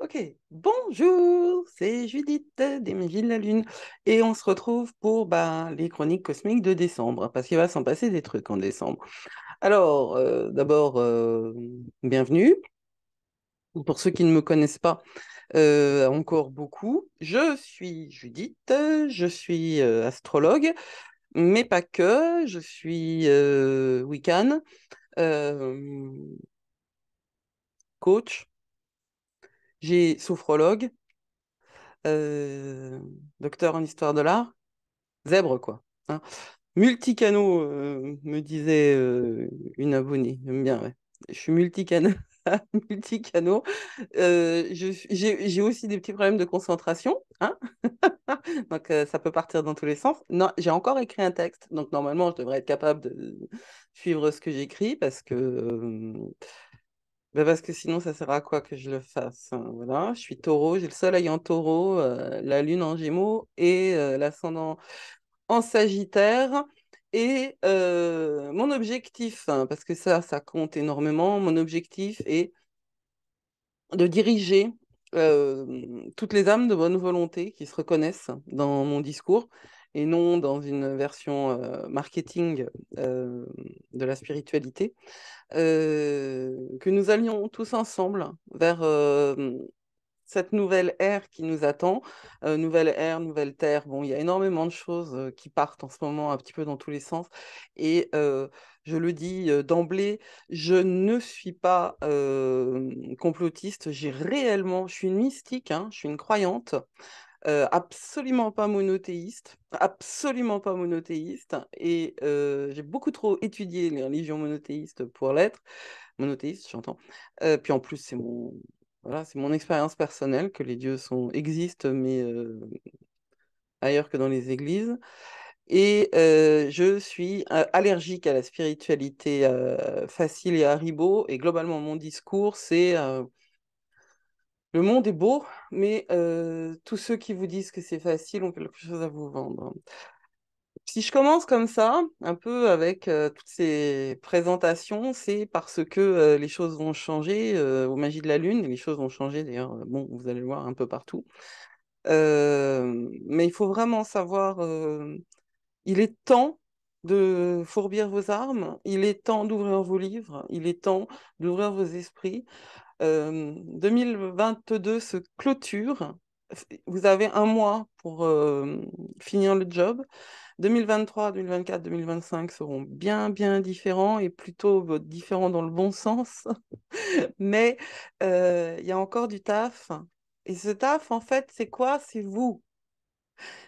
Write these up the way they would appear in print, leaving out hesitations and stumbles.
Ok, bonjour, c'est Judith des Magies de la Lune et on se retrouve pour les chroniques cosmiques de décembre parce qu'il va s'en passer des trucs en décembre. Alors, d'abord, bienvenue. Pour ceux qui ne me connaissent pas encore beaucoup, je suis Judith, je suis astrologue, mais pas que, je suis Wiccan, euh, coach, j'ai sophrologue, euh, docteur en histoire de l'art. Zèbre, quoi. Hein. Multicano, me disait une abonnée. J'aime bien, ouais. Je suis multicano. Multicano. J'ai aussi des petits problèmes de concentration. Hein. Donc, ça peut partir dans tous les sens. Non, j'ai encore écrit un texte. Donc, normalement, je devrais être capable de suivre ce que j'écris parce que sinon, ça sert à quoi que je le fasse, hein. Voilà. Je suis taureau. J'ai le soleil en taureau, la lune en gémeaux et l'ascendant en Sagittaire. Et mon objectif, hein, parce que ça compte énormément, mon objectif est de diriger toutes les âmes de bonne volonté qui se reconnaissent dans mon discours et non dans une version marketing euh, de la spiritualité, que nous allions tous ensemble vers cette nouvelle ère qui nous attend, nouvelle ère, nouvelle terre. Bon, il y a énormément de choses qui partent en ce moment un petit peu dans tous les sens. Et je le dis d'emblée, je ne suis pas complotiste. Je suis une mystique, hein, je suis une croyante. Absolument pas monothéiste, absolument pas monothéiste, et j'ai beaucoup trop étudié les religions monothéistes pour l'être, monothéiste, j'entends. Puis en plus, voilà, c'est mon expérience personnelle que les dieux existent, mais ailleurs que dans les églises. Et je suis allergique à la spiritualité facile et haribo. Et globalement, mon discours, c'est le monde est beau, mais tous ceux qui vous disent que c'est facile ont quelque chose à vous vendre. Si je commence comme ça, un peu avec toutes ces présentations, c'est parce que les choses vont changer aux Magies de la Lune, et les choses vont changer d'ailleurs, bon, vous allez le voir un peu partout. Mais il faut vraiment savoir, il est temps de fourbir vos armes, il est temps d'ouvrir vos livres, il est temps d'ouvrir vos esprits. 2022 se clôture, vous avez un mois pour finir le job. 2023, 2024, 2025 seront bien, bien différents et plutôt différents dans le bon sens. Mais il y a encore du taf. Et ce taf, en fait, c'est quoi? C'est vous.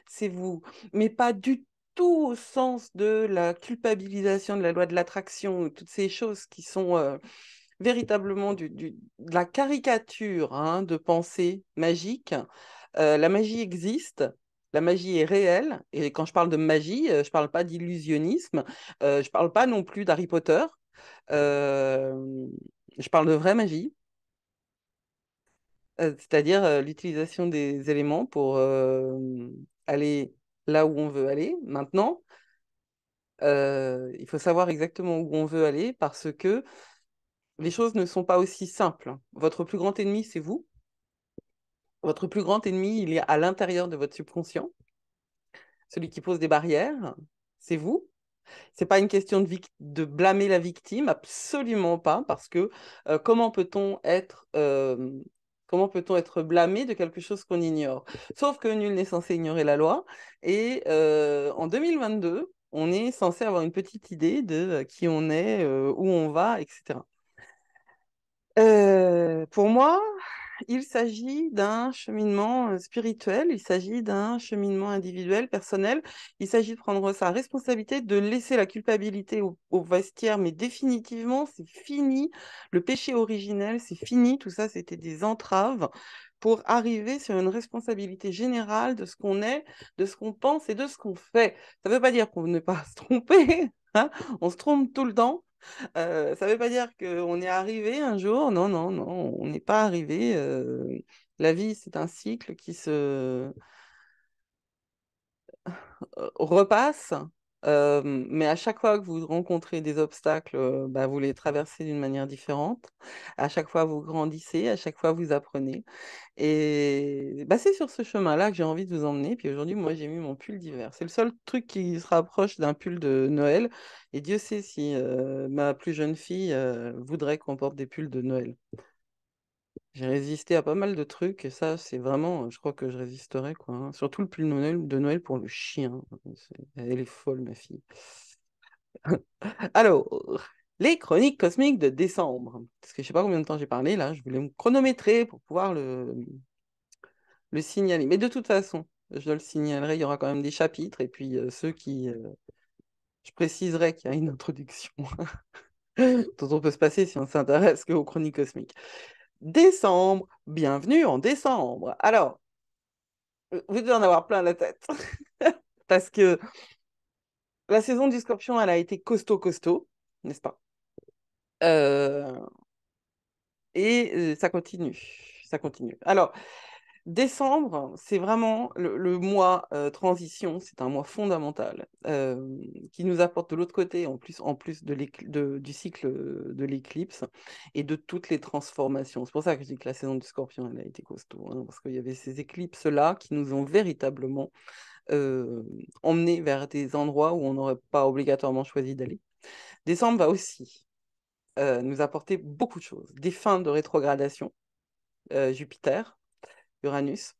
C'est vous. Mais pas du tout au sens de la culpabilisation de la loi de l'attraction, toutes ces choses qui sont véritablement de la caricature, hein, de pensée magique. La magie existe, la magie est réelle, et quand je parle de magie, je parle pas d'illusionnisme, je parle pas non plus d'Harry Potter, euh, je parle de vraie magie, c'est-à-dire l'utilisation des éléments pour aller là où on veut aller. Maintenant, il faut savoir exactement où on veut aller parce que les choses ne sont pas aussi simples. Votre plus grand ennemi, c'est vous. Votre plus grand ennemi, il est à l'intérieur de votre subconscient. Celui qui pose des barrières, c'est vous. C'est pas une question de blâmer la victime, absolument pas, parce que comment peut-on être blâmé de quelque chose qu'on ignore? Sauf que nul n'est censé ignorer la loi. Et en 2022, on est censé avoir une petite idée de qui on est, où on va, etc. Pour moi, il s'agit d'un cheminement spirituel, il s'agit d'un cheminement individuel, personnel. Il s'agit de prendre sa responsabilité, de laisser la culpabilité au vestiaire, mais définitivement, c'est fini. Le péché originel, c'est fini. Tout ça, c'était des entraves pour arriver sur une responsabilité générale de ce qu'on est, de ce qu'on pense et de ce qu'on fait. Ça ne veut pas dire qu'on ne pas se tromper, hein. On se trompe tout le temps. Ça ne veut pas dire qu'on est arrivé un jour. Non, non, non, on n'est pas arrivé. La vie, c'est un cycle qui se repasse. Mais à chaque fois que vous rencontrez des obstacles, bah, vous les traversez d'une manière différente. À chaque fois, vous grandissez, à chaque fois, vous apprenez. Et bah, c'est sur ce chemin-là que j'ai envie de vous emmener. Puis aujourd'hui, moi, j'ai mis mon pull d'hiver. C'est le seul truc qui se rapproche d'un pull de Noël. Et Dieu sait si ma plus jeune fille voudrait qu'on porte des pulls de Noël. J'ai résisté à pas mal de trucs et ça, c'est vraiment, je crois que je résisterai, quoi, hein. Surtout le pull de Noël pour le chien. Elle est folle, ma fille. Alors, les chroniques cosmiques de décembre. Parce que je sais pas combien de temps j'ai parlé là, je voulais me chronométrer pour pouvoir le signaler. Mais de toute façon, je le signalerai, il y aura quand même des chapitres et puis ceux qui. Je préciserai qu'il y a une introduction dont on peut se passer si on s'intéresse qu'aux chroniques cosmiques. Décembre, bienvenue en décembre. Alors, vous devez en avoir plein la tête. Parce que la saison du Scorpion, elle a été costaud, costaud, n'est-ce pas? Euh, et ça continue. Ça continue. Alors, décembre, c'est vraiment le mois transition, c'est un mois fondamental qui nous apporte de l'autre côté, en plus du cycle de l'éclipse et de toutes les transformations. C'est pour ça que je dis que la saison du Scorpion, elle a été costaud, hein, parce qu'il y avait ces éclipses-là qui nous ont véritablement euh, emmenés vers des endroits où on n'aurait pas obligatoirement choisi d'aller. Décembre va aussi nous apporter beaucoup de choses, des fins de rétrogradation, Jupiter, Uranus,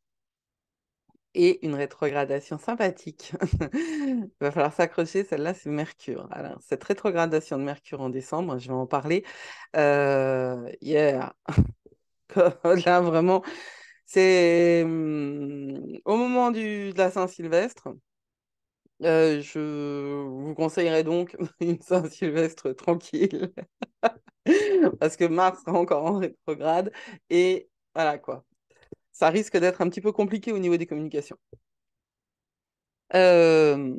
et une rétrogradation sympathique. Il va falloir s'accrocher, celle-là, c'est Mercure. Alors, cette rétrogradation de Mercure en décembre, je vais en parler. Yeah. Là, vraiment, c'est au moment de la Saint-Sylvestre. Je vous conseillerais donc une Saint-Sylvestre tranquille, parce que Mars sera encore en rétrograde, et voilà quoi. Ça risque d'être un petit peu compliqué au niveau des communications. Euh,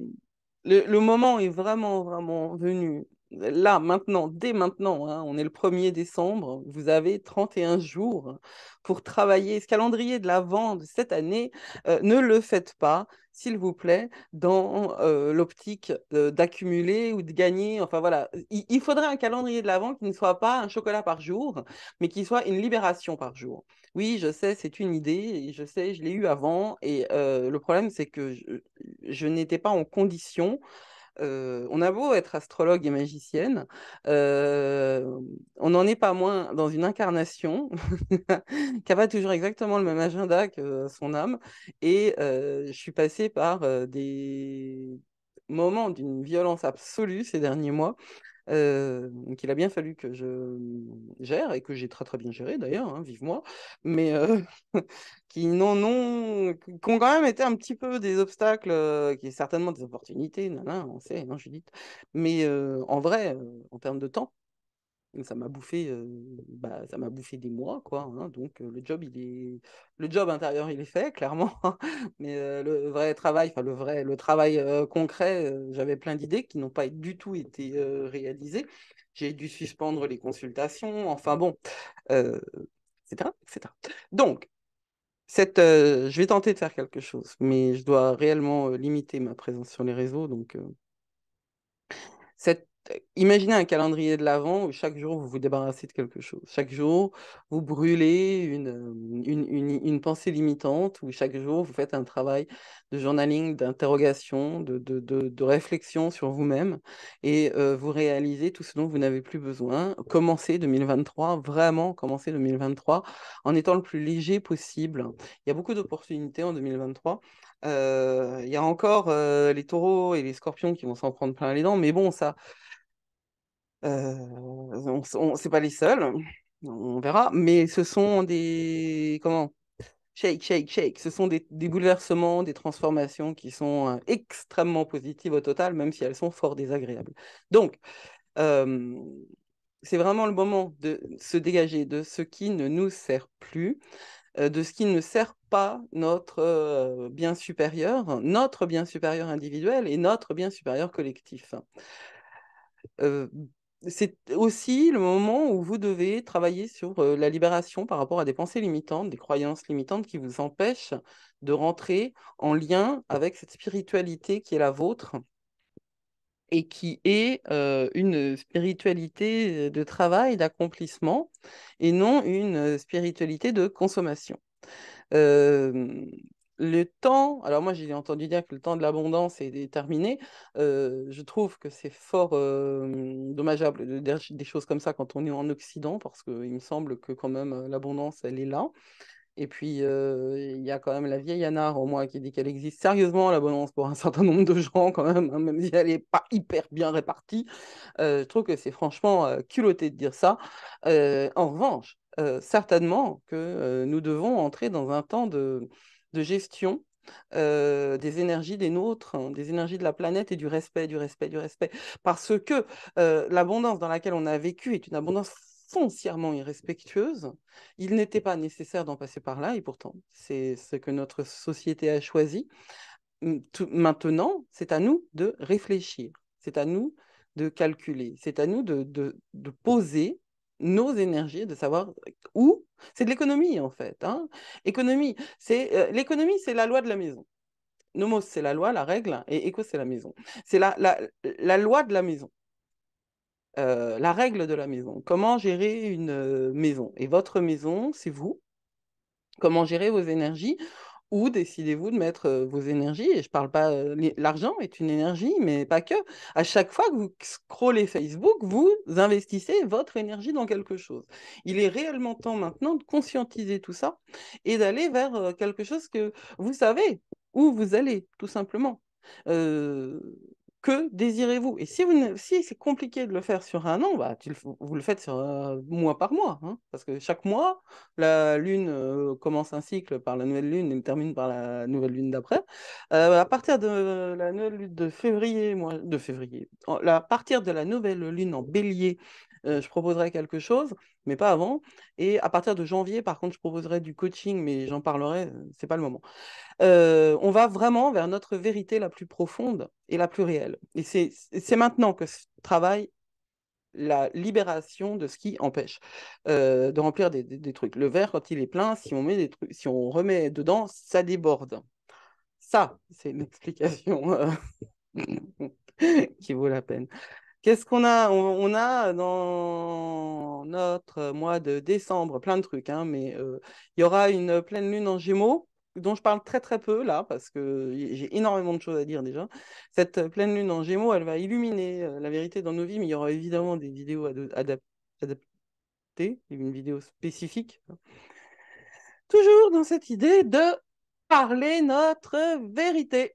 le moment est vraiment, vraiment venu. Là, maintenant, dès maintenant, hein, on est le 1er décembre, vous avez 31 jours pour travailler. Ce calendrier de l'Avent de cette année, ne le faites pas, s'il vous plaît, dans l'optique d'accumuler ou de gagner. Enfin voilà, il faudrait un calendrier de l'Avent qui ne soit pas un chocolat par jour, mais qui soit une libération par jour. Oui, je sais, c'est une idée, et je sais, je l'ai eu avant, et le problème, c'est que je n'étais pas en condition. On a beau être astrologue et magicienne, euh, on n'en est pas moins dans une incarnation qui n'a pas toujours exactement le même agenda que son âme. Et je suis passée par des moments d'une violence absolue ces derniers mois qu'il a bien fallu que je gère et que j'ai très très bien géré d'ailleurs, hein, vive moi, mais qui ont quand même été un petit peu des obstacles, qui est certainement des opportunités, nanana, on sait, hein, Judith, mais en vrai, en termes de temps, ça m'a bouffé des mois, quoi, hein, donc le job intérieur, il est fait, clairement, mais le vrai travail, enfin le travail concret, j'avais plein d'idées qui n'ont pas du tout été réalisées. J'ai dû suspendre les consultations, enfin bon, euh, etc., etc. Donc, je vais tenter de faire quelque chose, mais je dois réellement limiter ma présence sur les réseaux, donc imaginez un calendrier de l'Avent où chaque jour vous vous débarrassez de quelque chose. Chaque jour, vous brûlez une pensée limitante, ou chaque jour, vous faites un travail de journaling, d'interrogation, de réflexion sur vous-même, et vous réalisez tout ce dont vous n'avez plus besoin. Commencez 2023, vraiment commencez 2023 en étant le plus léger possible. Il y a beaucoup d'opportunités en 2023. Il y a encore les taureaux et les scorpions qui vont s'en prendre plein les dents, mais bon, ça, c'est pas les seuls, on verra, mais ce sont des, comment, shake, shake, shake, ce sont des bouleversements, des transformations qui sont extrêmement positives au total, même si elles sont fort désagréables. Donc, euh, c'est vraiment le moment de se dégager de ce qui ne nous sert plus, de ce qui ne sert pas notre bien supérieur individuel et notre bien supérieur collectif. Euh, c'est aussi le moment où vous devez travailler sur la libération par rapport à des pensées limitantes, des croyances limitantes qui vous empêchent de rentrer en lien avec cette spiritualité qui est la vôtre et qui est une spiritualité de travail, d'accomplissement, et non une spiritualité de consommation. Euh, le temps, alors moi j'ai entendu dire que le temps de l'abondance est terminé. Je trouve que c'est fort dommageable de dire des choses comme ça quand on est en Occident, parce qu'il me semble que quand même l'abondance, elle est là. Et puis, il y a quand même la vieille Anna en moi qui dit qu'elle existe sérieusement, l'abondance, pour un certain nombre de gens quand même, hein, même si elle n'est pas hyper bien répartie. Je trouve que c'est franchement culotté de dire ça. En revanche, certainement que nous devons entrer dans un temps de gestion des énergies des nôtres, hein, des énergies de la planète et du respect, du respect, du respect. Parce que l'abondance dans laquelle on a vécu est une abondance foncièrement irrespectueuse. Il n'était pas nécessaire d'en passer par là et pourtant, c'est ce que notre société a choisi. Maintenant, c'est à nous de réfléchir, c'est à nous de calculer, c'est à nous de poser nos énergies, de savoir où. C'est de l'économie en fait, hein. L'économie, c'est la loi de la maison. Nomos, c'est la loi, la règle, et éco, c'est la maison. C'est la loi de la maison, la règle de la maison. Comment gérer une maison? Et votre maison, c'est vous. Comment gérer vos énergies? Où décidez-vous de mettre vos énergies? Et je parle pas, l'argent est une énergie, mais pas que. À chaque fois que vous scrollez Facebook, vous investissez votre énergie dans quelque chose. Il est réellement temps maintenant de conscientiser tout ça et d'aller vers quelque chose que vous savez où vous allez, tout simplement. Euh, que désirez-vous? Et si c'est compliqué de le faire sur un an, bah, vous le faites sur mois par mois, hein, parce que chaque mois, la lune commence un cycle par la nouvelle lune et termine par la nouvelle lune d'après. À partir de la nouvelle lune de février, à partir de la nouvelle lune en bélier, je proposerai quelque chose, mais pas avant. Et à partir de janvier, par contre, je proposerai du coaching, mais j'en parlerai, c'est pas le moment. On va vraiment vers notre vérité la plus profonde et la plus réelle. Et c'est maintenant que se travaille la libération de ce qui empêche de remplir des trucs. Le verre, quand il est plein, si on met des trucs, si on remet dedans, ça déborde. Ça, c'est une explication qui vaut la peine. Qu'est-ce qu'on a? On a dans notre mois de décembre plein de trucs, hein, mais il y aura une pleine lune en Gémeaux dont je parle très très peu là parce que j'ai énormément de choses à dire déjà. Cette pleine lune en Gémeaux, elle va illuminer la vérité dans nos vies, mais il y aura évidemment des vidéos adaptées, une vidéo spécifique. Toujours dans cette idée de parler notre vérité.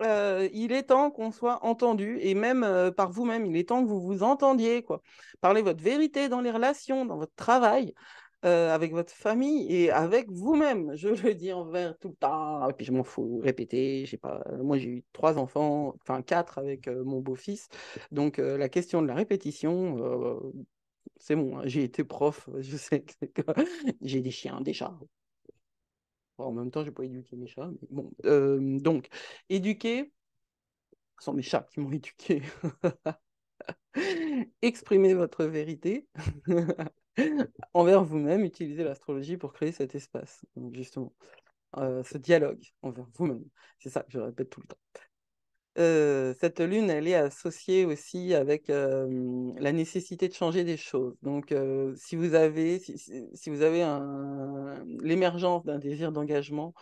Il est temps qu'on soit entendu, et même par vous-même, il est temps que vous vous entendiez, quoi. Parlez votre vérité dans les relations, dans votre travail, avec votre famille et avec vous-même. Je le dis envers tout le temps, et puis je m'en fous, répéter. J'ai pas... Moi, j'ai eu 3 enfants, enfin 4 avec mon beau-fils. Donc, la question de la répétition, c'est bon, hein. J'ai été prof, je sais que j'ai des chiens, des chats. Bon, en même temps, j'ai pas éduqué mes chats, mais bon. Donc, éduquer ce sont mes chats qui m'ont éduqué. Exprimez votre vérité envers vous-même, utilisez l'astrologie pour créer cet espace, donc justement, ce dialogue envers vous-même. C'est ça que je répète tout le temps. Cette lune, elle est associée aussi avec la nécessité de changer des choses. Donc, si vous avez l'émergence d'un désir d'engagement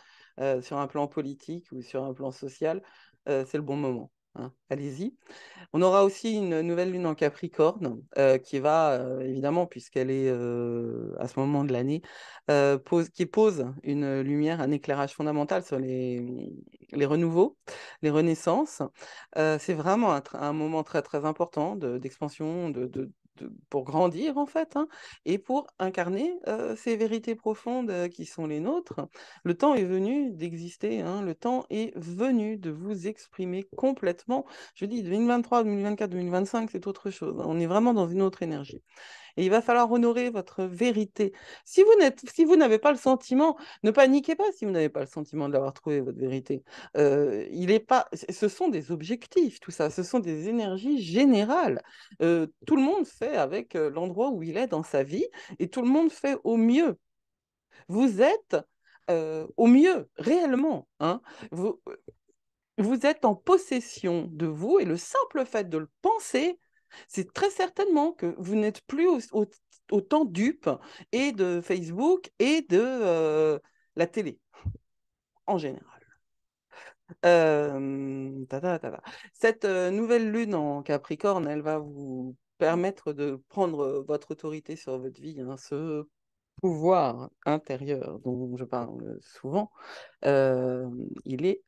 sur un plan politique ou sur un plan social, c'est le bon moment, hein. Allez-y. On aura aussi une nouvelle lune en Capricorne qui va, évidemment, puisqu'elle est à ce moment de l'année, qui pose une lumière, un éclairage fondamental sur les renouveaux, les renaissances. C'est vraiment un moment très, très important d'expansion, pour grandir, en fait, hein, et pour incarner ces vérités profondes qui sont les nôtres. Le temps est venu d'exister, hein, le temps est venu de vous exprimer complètement. Je dis 2023, 2024, 2025, c'est autre chose. On est vraiment dans une autre énergie. Et il va falloir honorer votre vérité. Si vous n'avez pas le sentiment, ne paniquez pas si vous n'avez pas le sentiment de l'avoir trouvé, votre vérité. Il est pas, ce sont des objectifs, tout ça. Ce sont des énergies générales. Tout le monde fait avec l'endroit où il est dans sa vie et tout le monde fait au mieux. Vous êtes au mieux, réellement, hein. Vous, vous êtes en possession de vous et le simple fait de le penser, c'est très certainement que vous n'êtes plus autant dupe et de Facebook et de la télé en général. Cette nouvelle lune en Capricorne, elle va vous permettre de prendre votre autorité sur votre vie, hein, ce pouvoir intérieur dont je parle souvent. euh, il est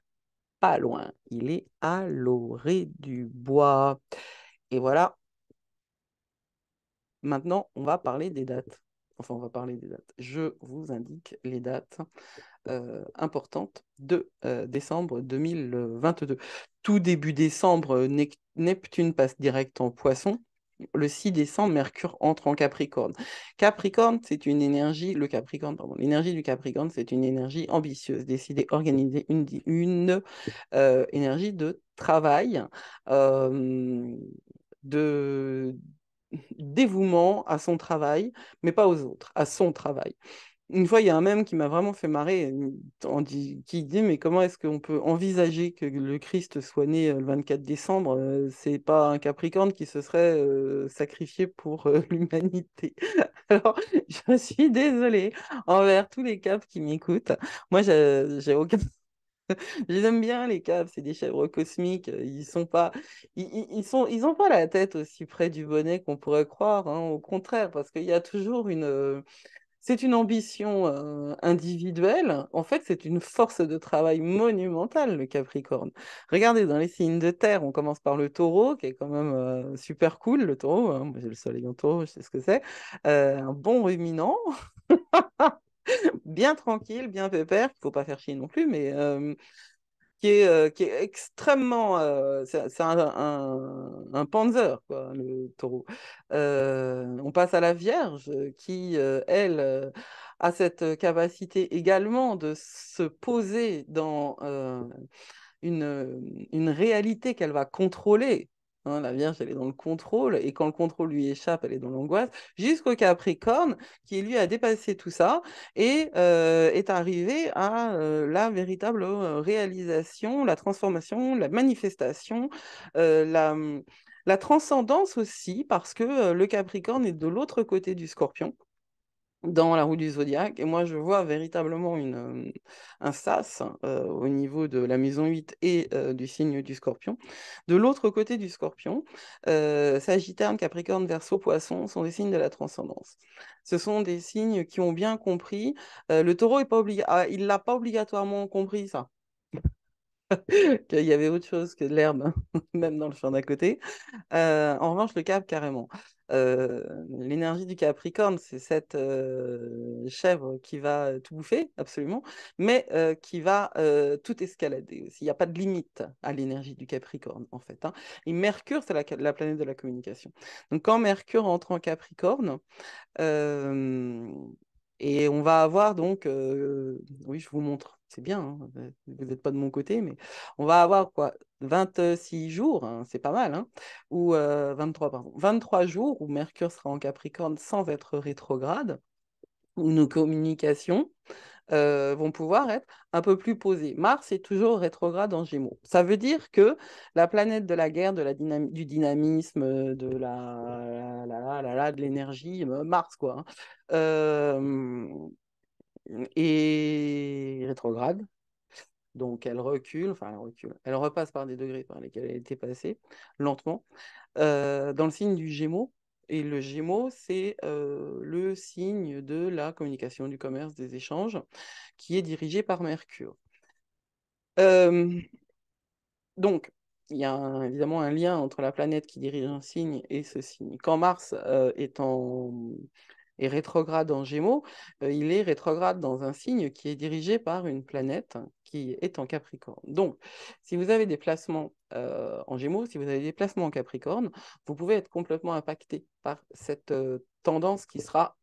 pas loin, il est à l'orée du bois. Et voilà, maintenant on va parler des dates. Enfin, on va parler des dates. Je vous indique les dates importante de décembre 2022. Tout début décembre, Neptune passe direct en Poisson. Le 6 décembre, Mercure entre en Capricorne. Capricorne, c'est une énergie, le Capricorne, pardon, l'énergie du Capricorne, c'est une énergie ambitieuse, décidée, organisée, une énergie de travail, euh, de dévouement à son travail, mais pas aux autres, à son travail. Une fois, il y a un mème qui m'a vraiment fait marrer, qui dit, mais comment est-ce qu'on peut envisager que le Christ soit né le 24 décembre? C'est pas un Capricorne qui se serait sacrifié pour l'humanité. Alors, je suis désolée envers tous les Caps qui m'écoutent. Moi, j'ai aucun... Je les aime bien, les Caps, c'est des chèvres cosmiques. Ils sont pas... ils ont pas la tête aussi près du bonnet qu'on pourrait croire, hein, au contraire, parce qu'il y a toujours une... C'est une ambition individuelle. En fait, c'est une force de travail monumentale, le Capricorne. Regardez, dans les signes de terre, on commence par le taureau, qui est quand même super cool, le taureau, hein. Moi, j'ai le soleil en taureau, je sais ce que c'est. Un bon ruminant, bien tranquille, bien pépère, qu'il ne faut pas faire chier non plus, mais qui est extrêmement. C'est un panzer, quoi, le taureau. On passe à la Vierge, qui, elle, a cette capacité également de se poser dans une réalité qu'elle va contrôler. Hein, la Vierge, elle est dans le contrôle, et quand le contrôle lui échappe, elle est dans l'angoisse, jusqu'au Capricorne, qui lui a dépassé tout ça et est arrivé à la véritable réalisation, la transformation, la manifestation, la transcendance aussi, parce que le Capricorne est de l'autre côté du Scorpion dans la roue du zodiaque. Et moi, je vois véritablement un sas au niveau de la maison 8 et du signe du Scorpion. De l'autre côté du Scorpion, Sagittaire, Capricorne, Verseau, Poisson sont des signes de la transcendance. Ce sont des signes qui ont bien compris. Le taureau est pas il l'a pas obligatoirement compris, ça. Qu'il y avait autre chose que de l'herbe, même dans le champ d'à côté. En revanche, le Cap, carrément. L'énergie du Capricorne, c'est cette chèvre qui va tout bouffer, absolument, mais qui va tout escalader aussi. Il n'y a pas de limite à l'énergie du Capricorne, en fait, hein. Et Mercure, c'est la planète de la communication. Donc, quand Mercure entre en Capricorne, euh, et on va avoir donc, oui, je vous montre, c'est bien, hein, vous n'êtes pas de mon côté, mais on va avoir quoi, 26 jours, hein, c'est pas mal, hein, ou 23, pardon, 23 jours où Mercure sera en Capricorne sans être rétrograde, où nos communications vont pouvoir être un peu plus posées. Mars est toujours rétrograde en Gémeaux. Ça veut dire que la planète de la guerre, du dynamisme, de l'énergie, Mars, quoi, hein, est rétrograde. Donc elle recule, enfin elle recule, elle repasse par des degrés par lesquels elle était passée, lentement, dans le signe du Gémeaux. Et le Gémeaux, c'est le signe de la communication, du commerce, des échanges, qui est dirigé par Mercure. Euh, donc, il y a évidemment un lien entre la planète qui dirige un signe et ce signe. Quand Mars est rétrograde en Gémeaux, il est rétrograde dans un signe qui est dirigé par une planète qui est en Capricorne. Donc, si vous avez des placements en Gémeaux, si vous avez des placements en Capricorne, vous pouvez être complètement impacté par cette tendance qui sera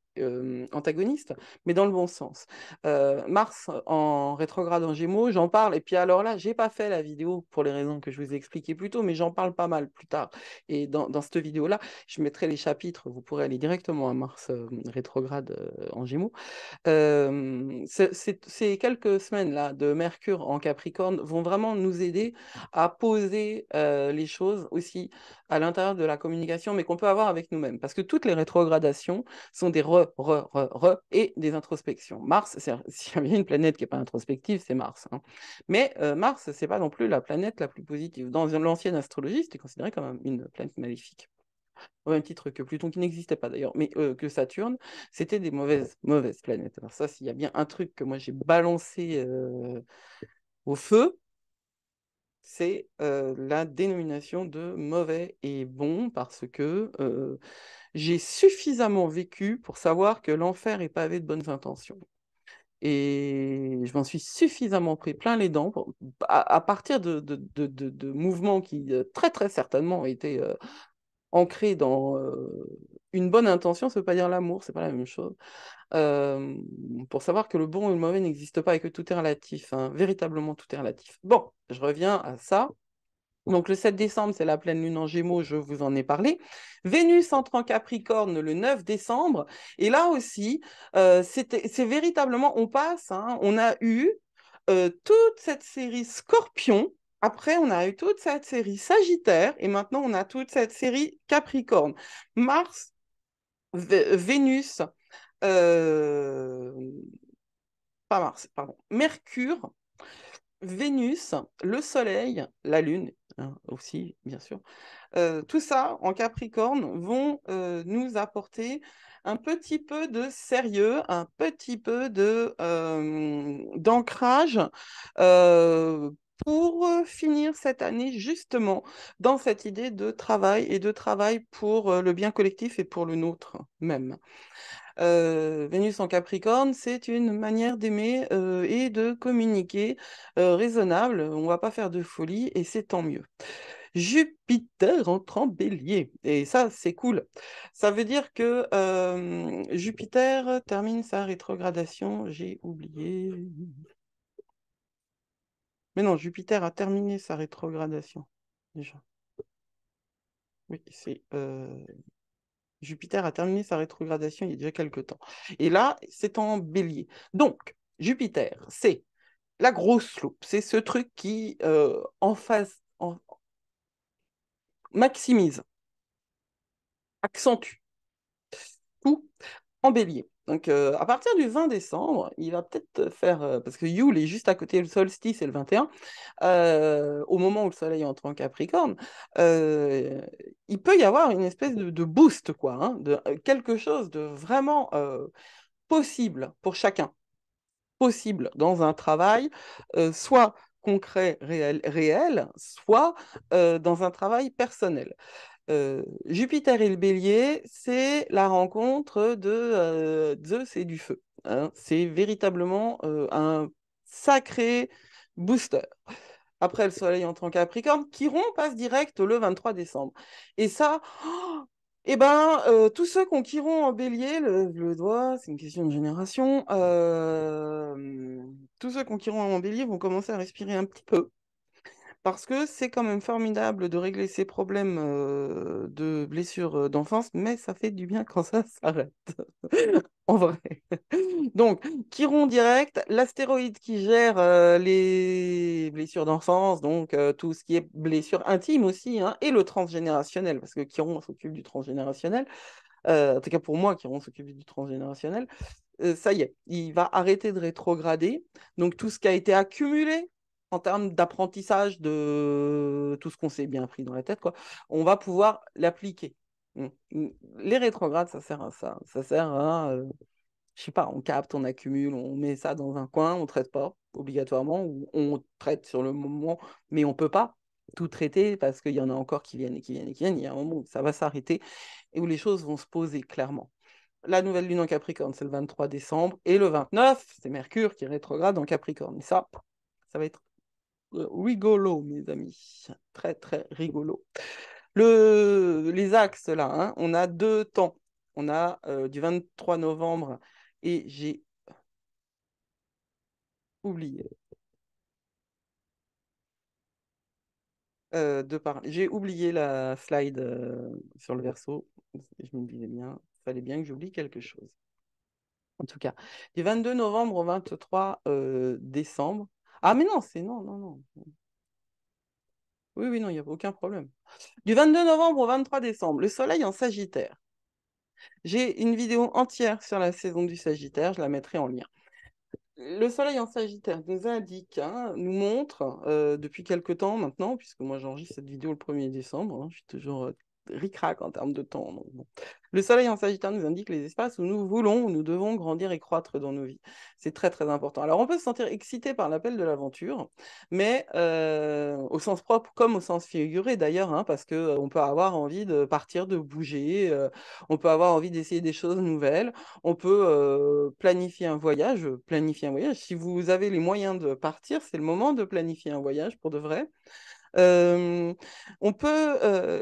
antagonistes, mais dans le bon sens. Mars en rétrograde en Gémeaux, j'en parle, et puis alors là, j'ai pas fait la vidéo pour les raisons que je vous ai expliquées plus tôt, mais j'en parle pas mal plus tard. Et dans cette vidéo-là, je mettrai les chapitres, vous pourrez aller directement à Mars rétrograde en Gémeaux. Ces quelques semaines-là de Mercure en Capricorne vont vraiment nous aider à poser les choses aussi à l'intérieur de la communication, mais qu'on peut avoir avec nous-mêmes. Parce que toutes les rétrogradations sont des et des introspections. Mars, s'il y a bien une planète qui n'est pas introspective, c'est Mars. Hein. Mais Mars, c'est pas non plus la planète la plus positive. Dans l'ancienne astrologie, c'était considéré comme une planète maléfique. Au même titre que Pluton, qui n'existait pas d'ailleurs, mais que Saturne, c'était des mauvaises planètes. Alors ça, s'il y a bien un truc que moi j'ai balancé au feu, c'est la dénomination de mauvais et bon, parce que j'ai suffisamment vécu pour savoir que l'enfer est pavé de bonnes intentions. Et je m'en suis suffisamment pris plein les dents à partir de mouvements qui très très certainement ont été ancré dans une bonne intention, ça ne veut pas dire l'amour, c'est pas la même chose. Pour savoir que le bon et le mauvais n'existent pas et que tout est relatif, hein, véritablement tout est relatif. Bon, je reviens à ça. Donc le 7 décembre, c'est la pleine lune en Gémeaux, je vous en ai parlé. Vénus entre en Capricorne le 9 décembre. Et là aussi, c'est véritablement, on passe, hein, on a eu toute cette série Scorpion. Après, on a eu toute cette série Sagittaire. Et maintenant, on a toute cette série Capricorne. Mars, Vénus, euh, pas Mars, pardon, Mercure, Vénus, le Soleil, la Lune, hein, aussi, bien sûr. Tout ça en Capricorne vont nous apporter un petit peu de sérieux, un petit peu d'ancrage euh, pour finir cette année justement dans cette idée de travail et de travail pour le bien collectif et pour le nôtre même. Vénus en Capricorne, c'est une manière d'aimer et de communiquer raisonnable. On ne va pas faire de folie et c'est tant mieux. Jupiter entre en bélier. Et ça, c'est cool. Ça veut dire que Jupiter termine sa rétrogradation. J'ai oublié. Mais non, Jupiter a terminé sa rétrogradation. Déjà. Oui, c'est Jupiter a terminé sa rétrogradation il y a déjà quelques temps. Et là, c'est en bélier. Donc, Jupiter, c'est la grosse loupe. C'est ce truc qui maximise, accentue tout en bélier. Donc, à partir du 20 décembre, il va peut-être faire, parce que Yule est juste à côté, le solstice et le 21, au moment où le soleil entre en Capricorne, euh, il peut y avoir une espèce de boost, quoi, hein, de quelque chose de vraiment possible pour chacun, possible dans un travail, soit concret, réel, soit dans un travail personnel. Jupiter et le bélier, c'est la rencontre de Zeus et du feu. Hein. C'est véritablement un sacré booster. Après, le soleil entre en Capricorne, Chiron passe direct le 23 décembre. Et ça, oh, eh ben, tous ceux qui ont Chiron en bélier, le doigt, c'est une question de génération, tous ceux qui ont Chiron en bélier vont commencer à respirer un petit peu parce que c'est quand même formidable de régler ses problèmes de blessures d'enfance, mais ça fait du bien quand ça s'arrête, en vrai. Donc, Chiron direct, l'astéroïde qui gère les blessures d'enfance, donc tout ce qui est blessures intimes aussi, hein, et le transgénérationnel, parce que Chiron s'occupe du transgénérationnel, en tout cas pour moi, Chiron s'occupe du transgénérationnel, ça y est, il va arrêter de rétrograder. Donc tout ce qui a été accumulé en termes d'apprentissage de tout ce qu'on s'est bien pris dans la tête, quoi, on va pouvoir l'appliquer. Les rétrogrades, ça sert à ça. Ça sert à, je sais pas, on capte, on accumule, on met ça dans un coin, on traite pas obligatoirement, ou on traite sur le moment, mais on peut pas tout traiter parce qu'il y en a encore qui viennent et qui viennent et qui viennent. Il y a un moment où ça va s'arrêter et où les choses vont se poser clairement. La nouvelle lune en Capricorne, c'est le 23 décembre. Et le 29, c'est Mercure qui rétrograde en Capricorne. Et ça va être rigolo, mes amis. Très, très rigolo. Les axes, là, hein, on a deux temps. on a du 23 novembre et j'ai oublié de parler. J'ai oublié la slide sur le verso. Je me disais bien, il fallait bien que j'oublie quelque chose. En tout cas, du 22 novembre au 23 décembre. Ah, mais non, c'est non, non, non. Oui, oui, non, il n'y a aucun problème. Du 22 novembre au 23 décembre, le soleil en Sagittaire. J'ai une vidéo entière sur la saison du Sagittaire, je la mettrai en lien. Le soleil en Sagittaire nous indique, hein, nous montre depuis quelque temps maintenant, puisque moi j'enregistre cette vidéo le 1er décembre, hein, je suis toujours ric-rac en termes de temps. Donc bon. Le soleil en Sagittaire nous indique les espaces où nous voulons, où nous devons grandir et croître dans nos vies. C'est très très important. Alors on peut se sentir excité par l'appel de l'aventure, mais au sens propre comme au sens figuré d'ailleurs, hein, parce qu'on peut avoir envie de partir, de bouger, on peut avoir envie d'essayer des choses nouvelles. On peut planifier un voyage. Planifier un voyage. Si vous avez les moyens de partir, c'est le moment de planifier un voyage pour de vrai. Euh, on peut,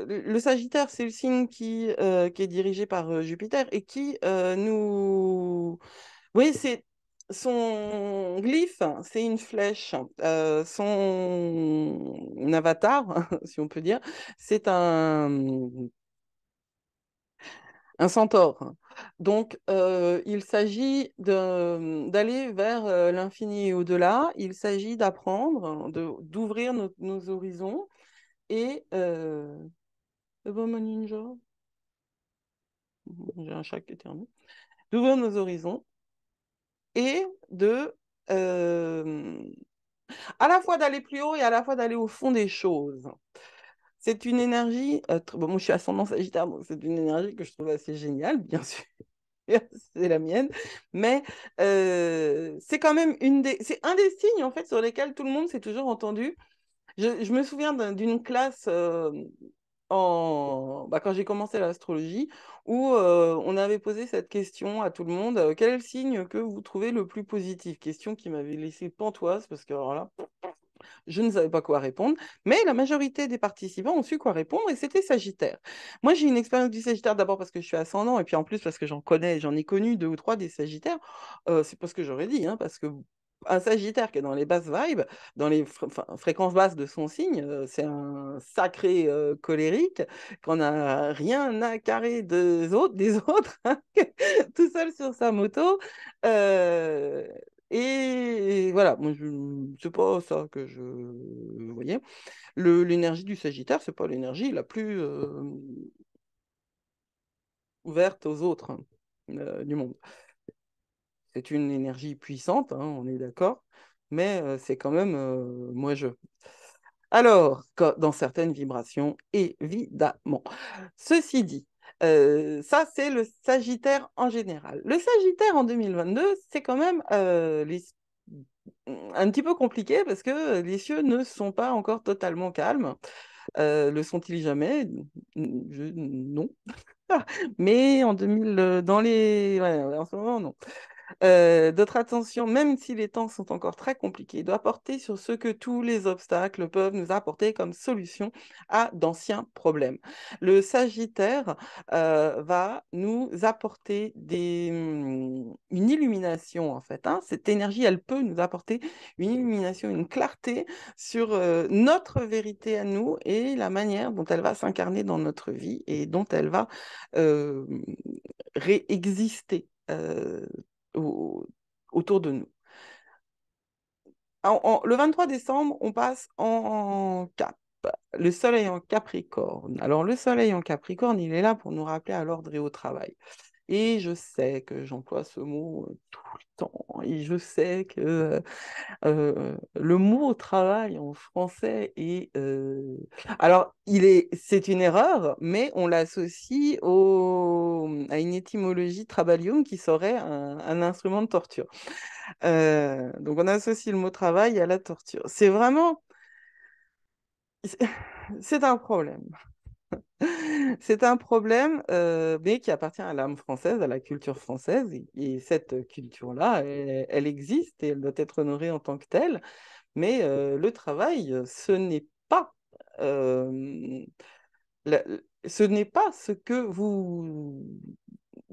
le Sagittaire, c'est le signe qui est dirigé par Jupiter et qui nous... Oui, c'est son glyphe, c'est une flèche. Son avatar, si on peut dire, c'est un centaure. Donc, il s'agit d'aller vers l'infini et au-delà. Il s'agit d'apprendre, d'ouvrir nos horizons et... c'est bon, mon ninja? J'ai un chat qui éternue. D'ouvrir nos horizons et de... euh, à la fois d'aller plus haut et à la fois d'aller au fond des choses. C'est une énergie... bon, moi, je suis ascendant Sagittaire, donc c'est une énergie que je trouve assez géniale, bien sûr. C'est la mienne, mais c'est quand même c'est un des signes en fait sur lesquels tout le monde s'est toujours entendu. Je me souviens d'une classe quand j'ai commencé l'astrologie où on avait posé cette question à tout le monde, quel est le signe que vous trouvez le plus positif? Question qui m'avait laissé pantoise parce que alors là, je ne savais pas quoi répondre, mais la majorité des participants ont su quoi répondre et c'était Sagittaire. Moi, j'ai une expérience du Sagittaire d'abord parce que je suis ascendant et puis en plus parce que j'en ai connu deux ou trois des Sagittaires. C'est pas ce que j'aurais dit, hein, parce que un Sagittaire qui est dans les basses vibes, dans les fréquences basses de son signe, c'est un sacré colérique qu'on n'a rien à carrer des autres, hein, tout seul sur sa moto. Euh, et voilà, moi, c'est pas ça que je voyais. L'énergie du Sagittaire, c'est pas l'énergie la plus ouverte aux autres, hein, du monde. C'est une énergie puissante, hein, on est d'accord, mais c'est quand même moi je. Alors, dans certaines vibrations, évidemment. Ceci dit, ça c'est le Sagittaire en général. Le Sagittaire en 2022, c'est quand même un petit peu compliqué parce que les cieux ne sont pas encore totalement calmes. Le sont-ils jamais? Non. Mais en 2000, ouais, en ce moment, non. D'autres attention, même si les temps sont encore très compliqués, doit porter sur ce que tous les obstacles peuvent nous apporter comme solution à d'anciens problèmes. Le Sagittaire va nous apporter une illumination, en fait, hein. Cette énergie, elle peut nous apporter une illumination, une clarté sur notre vérité à nous et la manière dont elle va s'incarner dans notre vie et dont elle va euh, réexister au- autour de nous. Le 23 décembre, on passe en Cap. Le soleil en Capricorne. Alors, le soleil en Capricorne, il est là pour nous rappeler à l'ordre et au travail. Et je sais que j'emploie ce mot tout le temps. Et je sais que le mot travail en français est... Alors, c'est une erreur, mais on l'associe à une étymologie trabalium qui serait un instrument de torture. Donc, on associe le mot travail à la torture. C'est vraiment... C'est un problème. C'est un problème, mais qui appartient à l'âme française, à la culture française. Et cette culture-là, elle existe et elle doit être honorée en tant que telle. Mais le travail, euh, ce n'est pas ce que vous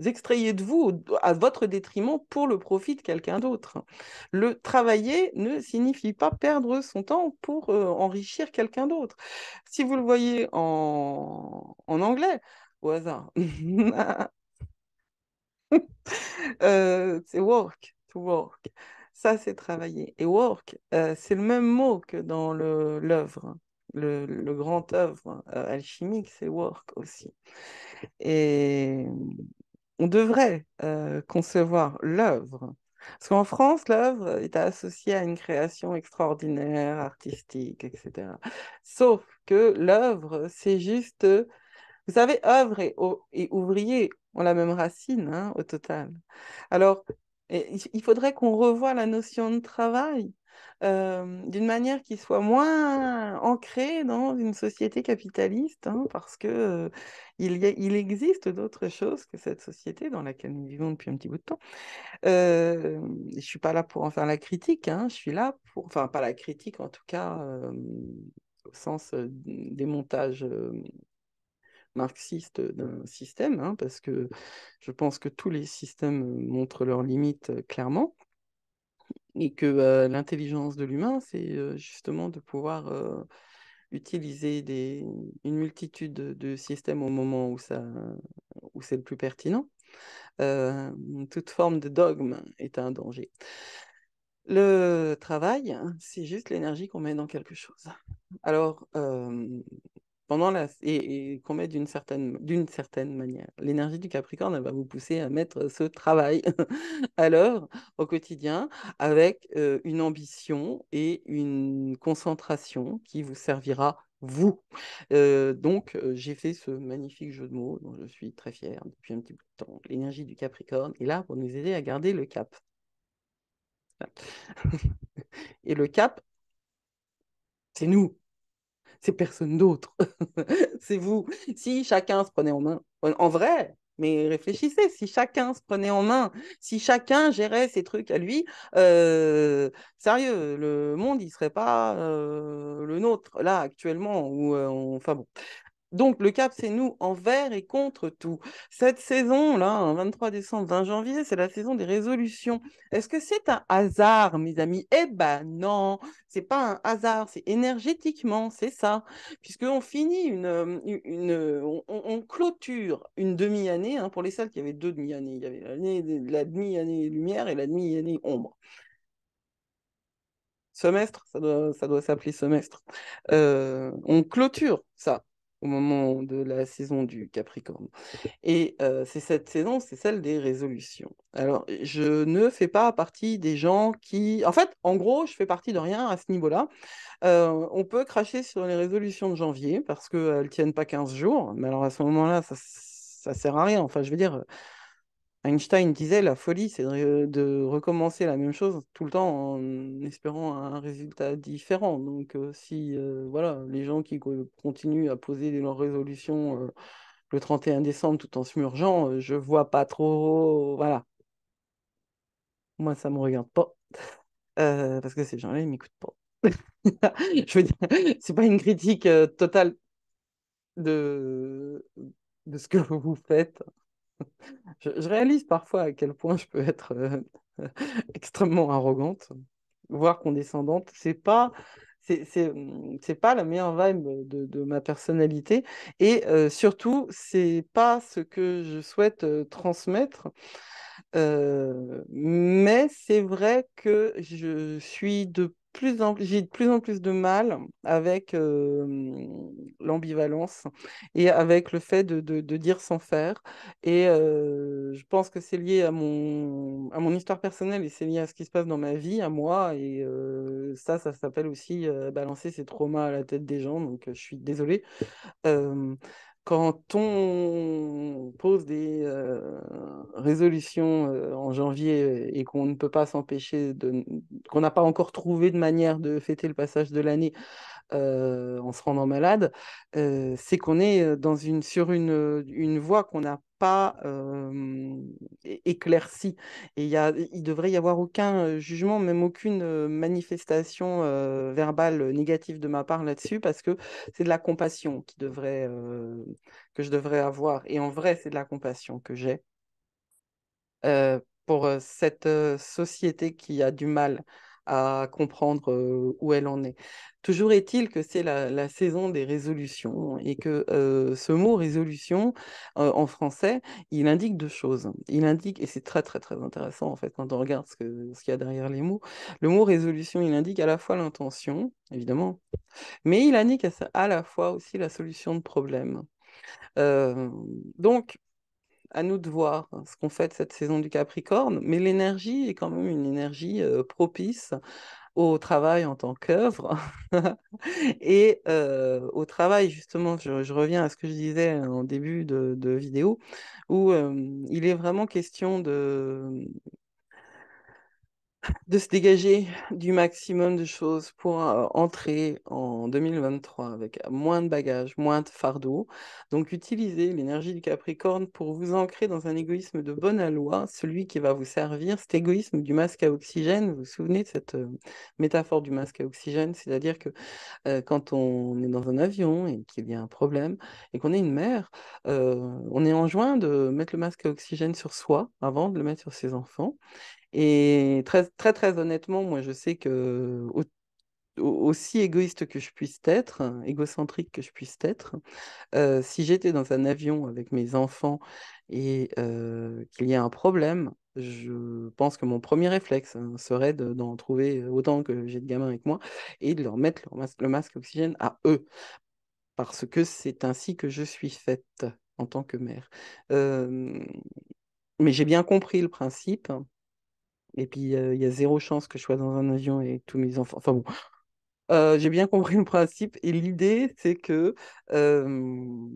extrayez de vous à votre détriment pour le profit de quelqu'un d'autre. Le travailler ne signifie pas perdre son temps pour enrichir quelqu'un d'autre. Si vous le voyez en anglais, au hasard, c'est work, to work. Ça, c'est travailler. Et work, c'est le même mot que dans l'œuvre. Le grand œuvre alchimique, c'est work aussi. Et on devrait concevoir l'œuvre. Parce qu'en France, l'œuvre est associée à une création extraordinaire, artistique, etc. Sauf que l'œuvre, c'est juste vous savez, œuvre et ouvrier ont la même racine, hein, au total. Alors, il faudrait qu'on revoie la notion de travail d'une manière qui soit moins ancrée dans une société capitaliste, hein, parce que, il existe d'autres choses que cette société dans laquelle nous vivons depuis un petit bout de temps. Je ne suis pas là pour en faire la critique, hein, je suis là pour, enfin, pas la critique en tout cas, au sens des montages marxiste d'un système, hein, parce que je pense que tous les systèmes montrent leurs limites clairement, et que l'intelligence de l'humain, c'est justement de pouvoir utiliser une multitude de systèmes au moment où c'est le plus pertinent. Euh, Toute forme de dogme est un danger. Le travail, c'est juste l'énergie qu'on met dans quelque chose. Alors, et qu'on met d'une certaine manière. L'énergie du Capricorne, elle va vous pousser à mettre ce travail à l'œuvre au quotidien avec une ambition et une concentration qui vous servira vous. Donc, j'ai fait ce magnifique jeu de mots dont je suis très fière depuis un petit bout de temps. L'énergie du Capricorne est là pour nous aider à garder le cap. Et le cap, c'est nous. C'est personne d'autre. C'est vous. Si chacun se prenait en main, en vrai, mais réfléchissez, si chacun se prenait en main, si chacun gérait ses trucs à lui, sérieux, le monde, il serait pas le nôtre, là, actuellement, où enfin bon. Donc, le cap, c'est nous, envers et contre tout. Cette saison-là, hein, 23 décembre, 20 janvier, c'est la saison des résolutions. Est-ce que c'est un hasard, mes amis? Eh ben non, c'est pas un hasard, c'est énergétiquement, c'est ça. Puisqu'on finit on clôture une demi-année, hein, pour les salles, il y avait deux demi-années. Il y avait la demi-année lumière et la demi-année ombre. Semestre, ça doit s'appeler semestre. On clôture ça au moment de la saison du Capricorne. Et c'est cette saison, c'est celle des résolutions. Alors, je ne fais pas partie des gens qui... En fait, en gros, je fais partie de rien à ce niveau-là. On peut cracher sur les résolutions de janvier parce qu'elles ne tiennent pas 15 jours. Mais alors, à ce moment-là, ça sert à rien. Enfin, je veux dire, Einstein disait la folie, c'est de recommencer la même chose tout le temps en espérant un résultat différent. Donc, si voilà, les gens qui continuent à poser leurs résolutions le 31 décembre tout en smurgeant, je vois pas trop. Voilà, moi, ça me regarde pas parce que ces gens-là, ils m'écoutent pas. Je veux dire, c'est pas une critique totale de, de ce que vous faites. Je réalise parfois à quel point je peux être extrêmement arrogante, voire condescendante. C'est pas la meilleure vibe de ma personnalité. Et surtout, c'est pas ce que je souhaite transmettre. Mais c'est vrai que j'ai de plus en plus de mal avec l'ambivalence et avec le fait de dire sans faire. Et je pense que c'est lié à mon histoire personnelle et c'est lié à ce qui se passe dans ma vie, à moi. Et ça s'appelle aussi balancer ses traumas à la tête des gens. Donc, je suis désolée. Euh, Quand on pose des résolutions en janvier et qu'on ne peut pas s'empêcher qu'on n'a pas encore trouvé de manière de fêter le passage de l'année en se rendant malade, c'est qu'on est sur une voie qu'on n'a pas éclaircie. Et il devrait y avoir aucun jugement, même aucune manifestation verbale négative de ma part là-dessus, parce que c'est de la compassion que je devrais avoir. Et en vrai, c'est de la compassion que j'ai. pour cette société qui a du mal à comprendre où elle en est. Toujours est-il que c'est la saison des résolutions et que ce mot résolution en français, il indique deux choses. Il indique, et c'est très très très intéressant en fait quand on regarde ce qu'il y a derrière les mots, le mot résolution, il indique à la fois l'intention, évidemment, mais il indique à la fois aussi la solution de problème. Euh, donc, à nous de voir ce qu'on fait de cette saison du Capricorne, mais l'énergie est quand même une énergie propice au travail en tant qu'œuvre et au travail, justement, je reviens à ce que je disais en début de vidéo, où il est vraiment question de se dégager du maximum de choses pour entrer en 2023 avec moins de bagages, moins de fardeaux. Donc, utilisez l'énergie du Capricorne pour vous ancrer dans un égoïsme de bonne aloi, celui qui va vous servir, cet égoïsme du masque à oxygène. Vous vous souvenez de cette métaphore du masque à oxygène? C'est-à-dire que quand on est dans un avion et qu'il y a un problème et qu'on est une mère, on est enjoint de mettre le masque à oxygène sur soi avant de le mettre sur ses enfants. Et très, très, très honnêtement, moi, je sais que aussi égoïste que je puisse être, égocentrique que je puisse être, si j'étais dans un avion avec mes enfants et qu'il y a un problème, je pense que mon premier réflexe serait d'en trouver autant que j'ai de gamins avec moi et de leur mettre le masque oxygène à eux, parce que c'est ainsi que je suis faite en tant que mère. Euh, mais j'ai bien compris le principe. Et puis, il y a zéro chance que je sois dans un avion avec tous mes enfants. Enfin bon, j'ai bien compris le principe. Et l'idée, c'est que euh,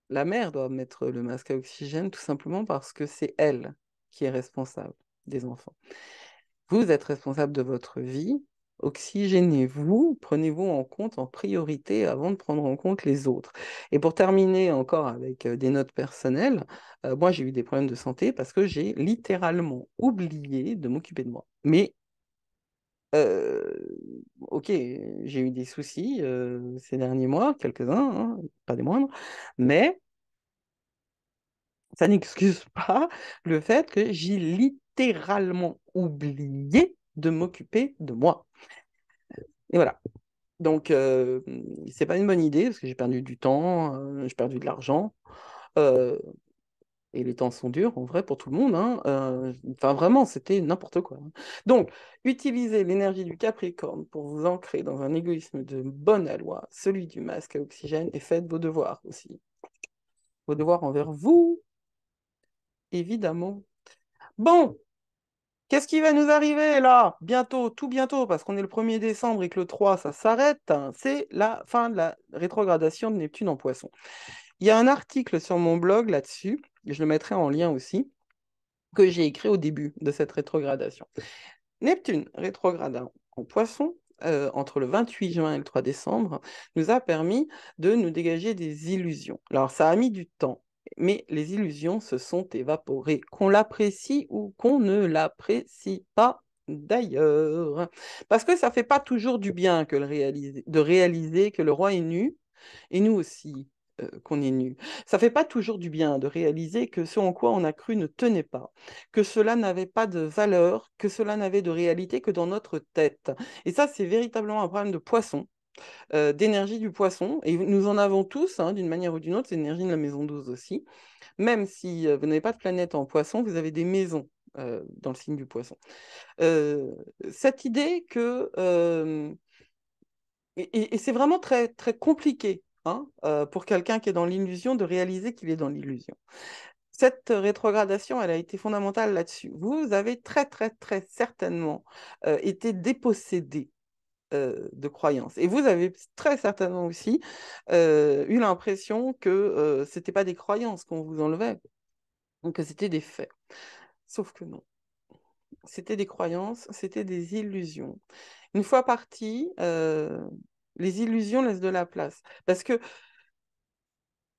la mère doit mettre le masque à oxygène tout simplement parce que c'est elle qui est responsable des enfants. Vous êtes responsable de votre vie. Oxygénez-vous, prenez-vous en compte en priorité avant de prendre en compte les autres. Et pour terminer encore avec des notes personnelles, moi j'ai eu des problèmes de santé parce que j'ai littéralement oublié de m'occuper de moi. Mais euh, ok, j'ai eu des soucis ces derniers mois, quelques-uns, hein, pas des moindres, mais ça n'excuse pas le fait que j'ai littéralement oublié de m'occuper de moi. Et voilà. Donc, c'est pas une bonne idée parce que j'ai perdu du temps, j'ai perdu de l'argent. euh, et les temps sont durs, en vrai, pour tout le monde, hein. Enfin, vraiment, c'était n'importe quoi, hein. Donc, utilisez l'énergie du Capricorne pour vous ancrer dans un égoïsme de bonne aloi, celui du masque à oxygène, et faites vos devoirs aussi. Vos devoirs envers vous, évidemment. Bon, qu'est-ce qui va nous arriver là? Bientôt, tout bientôt, parce qu'on est le 1er décembre et que le 3, ça s'arrête, hein. C'est la fin de la rétrogradation de Neptune en Poisson. Il y a un article sur mon blog là-dessus, et je le mettrai en lien aussi, que j'ai écrit au début de cette rétrogradation. Neptune rétrogradant en Poisson entre le 28 juin et le 3 décembre nous a permis de nous dégager des illusions. Alors ça a mis du temps, mais les illusions se sont évaporées, qu'on l'apprécie ou qu'on ne l'apprécie pas d'ailleurs. Parce que ça ne fait pas toujours du bien de réaliser que le roi est nu, et nous aussi, qu'on est nu. Ça fait pas toujours du bien de réaliser que ce en quoi on a cru ne tenait pas, que cela n'avait pas de valeur, que cela n'avait de réalité que dans notre tête. Et ça, c'est véritablement un problème de poisson, d'énergie du poisson. Et nous en avons tous, hein, d'une manière ou d'une autre, c'est l'énergie de la maison 12 aussi. Même si vous n'avez pas de planète en poisson, vous avez des maisons dans le signe du poisson. Euh, cette idée que et c'est vraiment très, très compliqué, hein, pour quelqu'un qui est dans l'illusion de réaliser qu'il est dans l'illusion. Cette rétrogradation, elle a été fondamentale là-dessus. Vous avez très, très, très certainement été dépossédé de croyances. Et vous avez très certainement aussi eu l'impression que ce n'était pas des croyances qu'on vous enlevait, donc que c'était des faits. Sauf que non. C'était des croyances, c'était des illusions. Une fois parti, les illusions laissent de la place. Parce que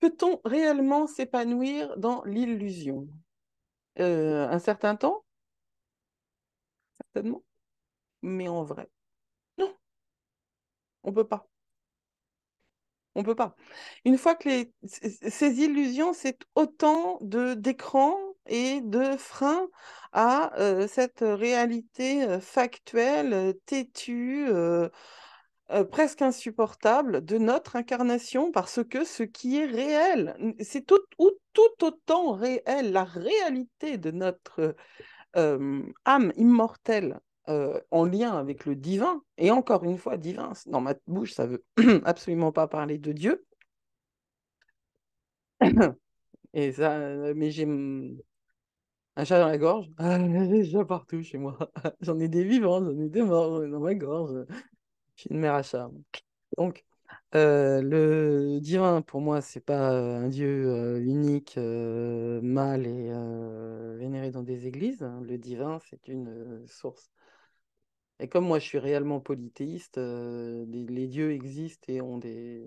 peut-on réellement s'épanouir dans l'illusion? Un certain temps, certainement, mais en vrai, non, on peut pas. On peut pas. Une fois que ces illusions, c'est autant de d'écrans et de frein à cette réalité factuelle, têtue, presque insupportable de notre incarnation, parce que ce qui est réel, c'est tout, ou tout autant réel, la réalité de notre âme immortelle en lien avec le divin, et encore une fois, divin, dans ma bouche, ça veut absolument pas parler de Dieu, et ça, mais j'ai un chat dans la gorge, des chats partout chez moi, j'en ai des vivants, j'en ai des morts dans ma gorge, je suis une mère à chat. Donc, le divin, pour moi, c'est pas un Dieu unique, mâle et vénéré dans des églises. Le divin, c'est une source. Et comme moi, je suis réellement polythéiste, les dieux existent et ont des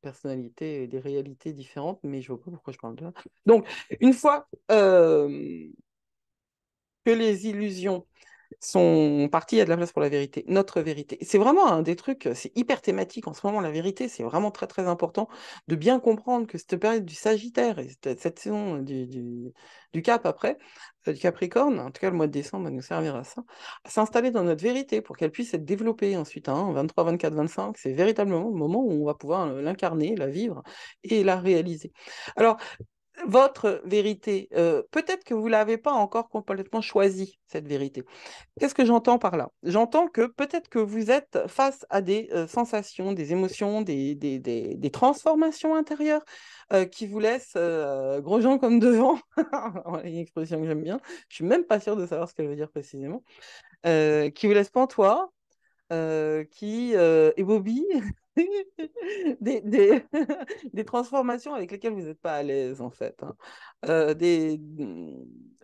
personnalités et des réalités différentes, mais je vois pas pourquoi je parle de là. Donc, une fois que les illusions sont partis, il y a de la place pour la vérité, notre vérité. C'est vraiment un des trucs, c'est hyper thématique en ce moment, la vérité, c'est vraiment très très important de bien comprendre que cette période du Sagittaire et cette saison du Cap après, du Capricorne, en tout cas le mois de décembre va nous servir à ça, à s'installer dans notre vérité pour qu'elle puisse être développée ensuite, hein, 23, 24, 25, c'est véritablement le moment où on va pouvoir l'incarner, la vivre et la réaliser. Alors, votre vérité, peut-être que vous ne l'avez pas encore complètement choisie, cette vérité. Qu'est-ce que j'entends par là? J'entends que peut-être que vous êtes face à des sensations, des émotions, des transformations intérieures qui vous laissent gros gens comme devant. Une expression que j'aime bien. Je suis même pas sûre de savoir ce qu'elle veut dire précisément. Qui vous laissent pantois, qui ébobie des, des, des transformations avec lesquelles vous n'êtes pas à l'aise, en fait. Hein.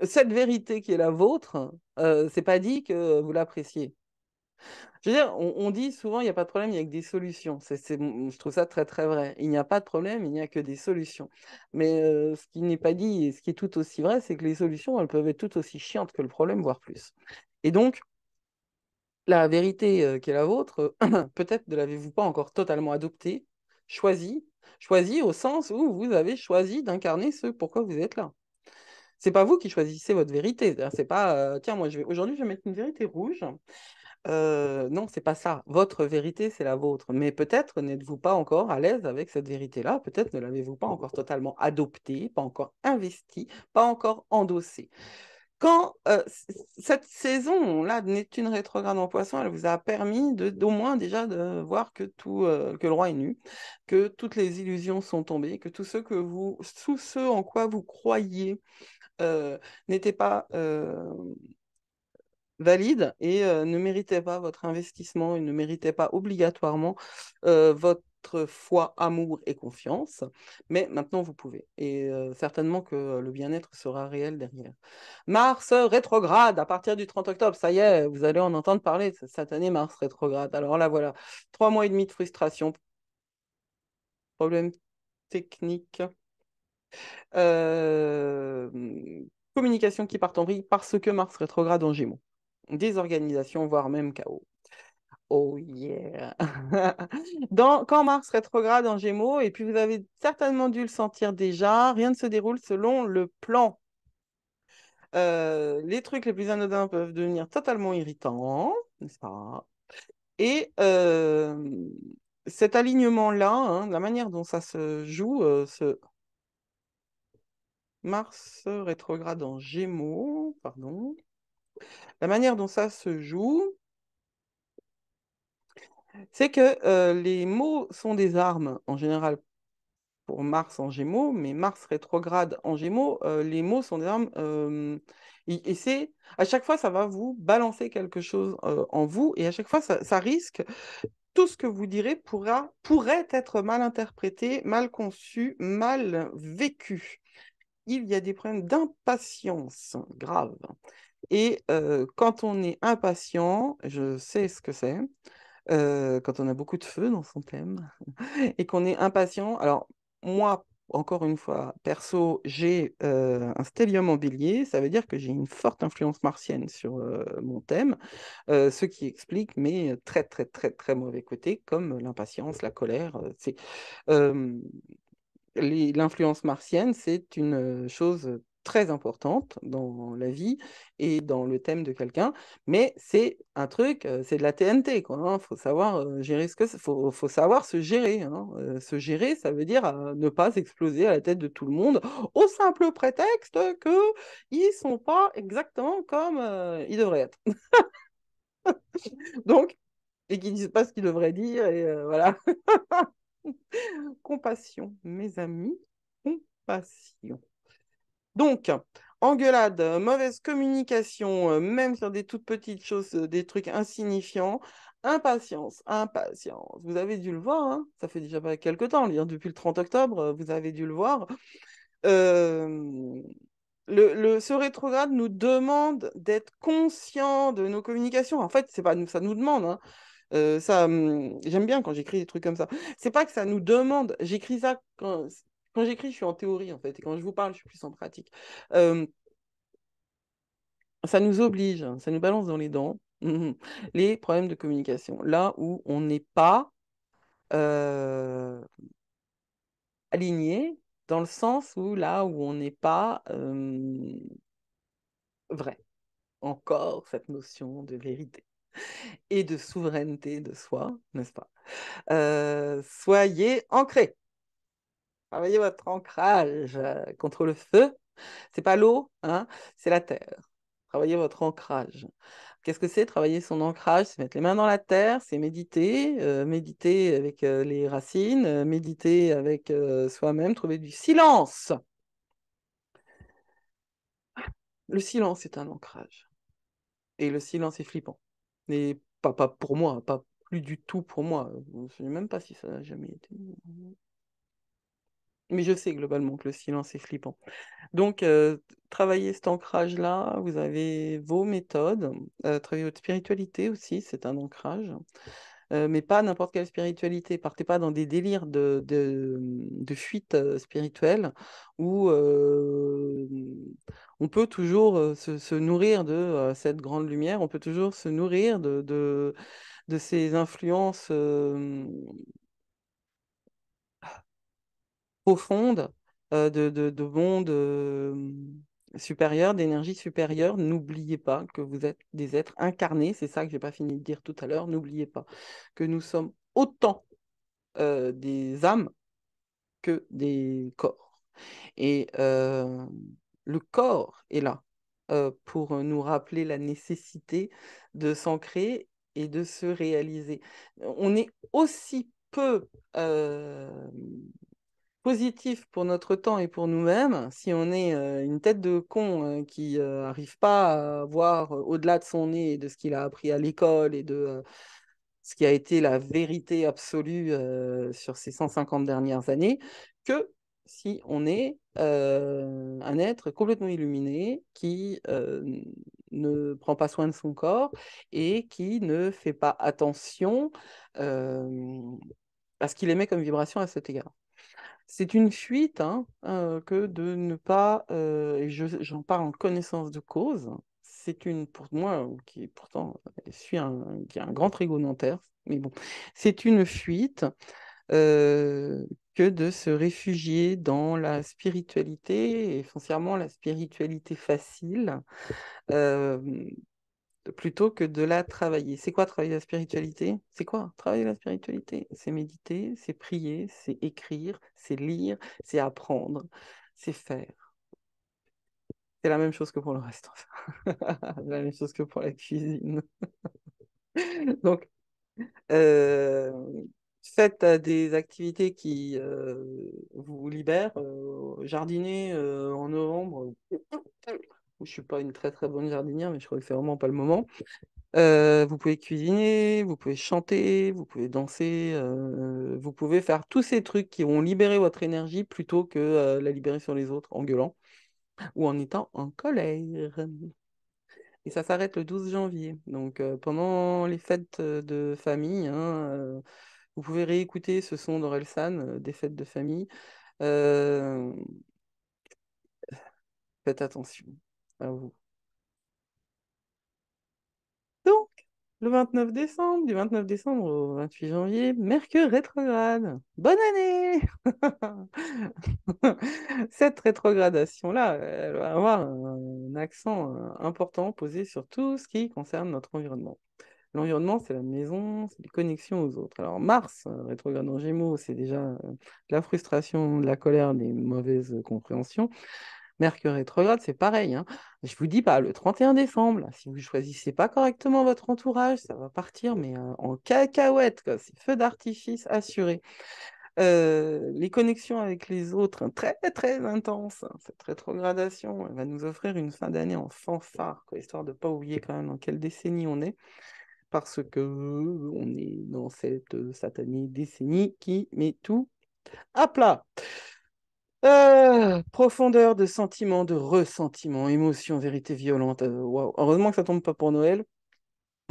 Cette vérité qui est la vôtre, c'est pas dit que vous l'appréciez. Je veux dire, on dit souvent, il n'y a pas de problème, il n'y a que des solutions. Je trouve ça très, très vrai. Il n'y a pas de problème, il n'y a que des solutions. Mais ce qui n'est pas dit et ce qui est tout aussi vrai, c'est que les solutions, elles peuvent être tout aussi chiantes que le problème, voire plus. Et donc, la vérité qui est la vôtre, peut-être ne l'avez-vous pas encore totalement adoptée, choisie, choisie au sens où vous avez choisi d'incarner ce pourquoi vous êtes là. C'est pas vous qui choisissez votre vérité. C'est pas tiens, moi aujourd'hui je vais mettre une vérité rouge. Non, c'est pas ça. Votre vérité, c'est la vôtre. Mais peut-être n'êtes-vous pas encore à l'aise avec cette vérité-là. Peut-être ne l'avez-vous pas encore totalement adoptée, pas encore investie, pas encore endossée. Quand cette saison-là de Neptune rétrograde en Poisson, elle vous a permis d'au moins déjà de voir que que le roi est nu, que toutes les illusions sont tombées, que tout ce en quoi vous croyiez n'était pas valide et ne méritait pas votre investissement, et ne méritait pas obligatoirement votre foi, amour et confiance. Mais maintenant, vous pouvez. Et certainement que le bien-être sera réel derrière. Mars rétrograde à partir du 30 octobre. Ça y est, vous allez en entendre parler de cette année Mars rétrograde. Alors là, voilà, 3 mois et demi de frustration, problème technique, euh, communication qui part en vrille parce que Mars rétrograde en Gémeaux. Désorganisation, voire même chaos. Oh yeah! Quand Mars rétrograde en Gémeaux, et puis vous avez certainement dû le sentir déjà, rien ne se déroule selon le plan. Les trucs les plus anodins peuvent devenir totalement irritants, n'est-ce pas? Et cet alignement-là, hein, la manière dont ça se joue, ce Mars rétrograde en Gémeaux, pardon, la manière dont ça se joue, c'est que les mots sont des armes en général pour Mars en Gémeaux, mais Mars rétrograde en Gémeaux, les mots sont des armes. Et c'est à chaque fois, ça va vous balancer quelque chose en vous, et à chaque fois, ça risque. Tout ce que vous direz pourrait être mal interprété, mal conçu, mal vécu. Il y a des problèmes d'impatience graves. Et quand on est impatient, je sais ce que c'est, quand on a beaucoup de feu dans son thème, et qu'on est impatient. Alors, moi, encore une fois, perso, j'ai un stellium en bélier, ça veut dire que j'ai une forte influence martienne sur mon thème, ce qui explique mes très, très, très, très mauvais côtés, comme l'impatience, la colère. Euh, L'influence martienne, c'est une chose très importante dans la vie et dans le thème de quelqu'un, mais c'est un truc, c'est de la TNT, quoi, hein. Faut savoir gérer faut savoir se gérer, hein. Se gérer, ça veut dire ne pas exploser à la tête de tout le monde au simple prétexte que ils sont pas exactement comme ils devraient être. Donc, et qu'ils disent pas ce qu'ils devraient dire, et voilà. Compassion, mes amis, compassion. Donc, engueulade, mauvaise communication, même sur des toutes petites choses, des trucs insignifiants. Impatience, impatience. Vous avez dû le voir, hein, ça fait déjà pas quelques temps, depuis le 30 octobre, vous avez dû le voir. Euh, ce rétrograde nous demande d'être conscient de nos communications. En fait, c'est pas nous, ça nous demande, hein. J'aime bien quand j'écris des trucs comme ça. C'est pas que ça nous demande. J'écris ça quand j'écris, je suis en théorie en fait, et quand je vous parle, je suis plus en pratique. Euh, Ça nous oblige, hein, ça nous balance dans les dents les problèmes de communication. Là où on n'est pas euh, aligné, dans le sens où là où on n'est pas vrai. Encore cette notion de vérité et de souveraineté de soi, n'est-ce pas? Soyez ancrés. Travaillez votre ancrage contre le feu. C'est pas l'eau, hein, c'est la terre. Travaillez votre ancrage. Qu'est-ce que c'est travailler son ancrage? C'est mettre les mains dans la terre, c'est méditer, méditer avec les racines, méditer avec soi-même, trouver du silence. Le silence est un ancrage. Et le silence est flippant. Mais pas pour moi, pas plus du tout pour moi. Je ne sais même pas si ça n'a jamais été. Mais je sais globalement que le silence est flippant. Donc, travailler cet ancrage-là, vous avez vos méthodes. Travailler votre spiritualité aussi, c'est un ancrage. Mais pas n'importe quelle spiritualité. Partez pas dans des délires de fuite spirituelle où on peut toujours se nourrir de cette grande lumière, on peut toujours se nourrir de ces influences profonde de monde supérieur, d'énergie supérieure. N'oubliez pas que vous êtes des êtres incarnés, c'est ça que j'ai pas fini de dire tout à l'heure. N'oubliez pas que nous sommes autant des âmes que des corps. Et le corps est là pour nous rappeler la nécessité de s'ancrer et de se réaliser. On est aussi peu positif pour notre temps et pour nous-mêmes, si on est une tête de con qui n'arrive pas à voir au-delà de son nez et de ce qu'il a appris à l'école et de ce qui a été la vérité absolue sur ces 150 dernières années, que si on est un être complètement illuminé qui ne prend pas soin de son corps et qui ne fait pas attention à ce qu'il émet comme vibration à cet égard. C'est une fuite hein, que de ne pas, et j'en parle en connaissance de cause, c'est une, pour moi, qui pourtant qui a un grand ego nanterre, mais bon, c'est une fuite que de se réfugier dans la spiritualité, et foncièrement la spiritualité facile, euh, plutôt que de la travailler. C'est quoi travailler la spiritualité? C'est quoi travailler la spiritualité? C'est méditer, c'est prier, c'est écrire, c'est lire, c'est apprendre, c'est faire. C'est la même chose que pour le reste, enfin. La même chose que pour la cuisine. Donc, euh, faites des activités qui vous libèrent. Jardiner en novembre, je suis pas une très très bonne jardinière, mais je crois que c'est vraiment pas le moment. Vous pouvez cuisiner, vous pouvez chanter, vous pouvez danser, vous pouvez faire tous ces trucs qui vont libérer votre énergie plutôt que la libérer sur les autres en gueulant ou en étant en colère. Et ça s'arrête le 12 janvier. Donc pendant les fêtes de famille, hein, vous pouvez réécouter ce son d'Orelsan, des fêtes de famille. Euh, Faites attention à vous. Donc, Le 29 décembre, du 29 décembre au 28 janvier, Mercure rétrograde. Bonne année! Cette rétrogradation-là, elle va avoir un accent important posé sur tout ce qui concerne notre environnement. L'environnement, c'est la maison, c'est les connexions aux autres. Alors Mars, rétrograde en Gémeaux, c'est déjà la frustration, la colère, des mauvaises compréhensions. Mercure rétrograde, c'est pareil, hein. Je vous dis pas, le 31 décembre, là, si vous choisissez pas correctement votre entourage, ça va partir, mais en cacahuète, quoi. C'est feu d'artifice assuré. Les connexions avec les autres, hein, très très intenses, hein. Cette rétrogradation, elle va nous offrir une fin d'année en fanfare, quoi, histoire de ne pas oublier quand même dans quelle décennie on est, parce que on est dans cette satanée décennie qui met tout à plat. Profondeur de sentiments, de ressentiments, émotions, vérité violente. Waouh. Heureusement que ça tombe pas pour Noël.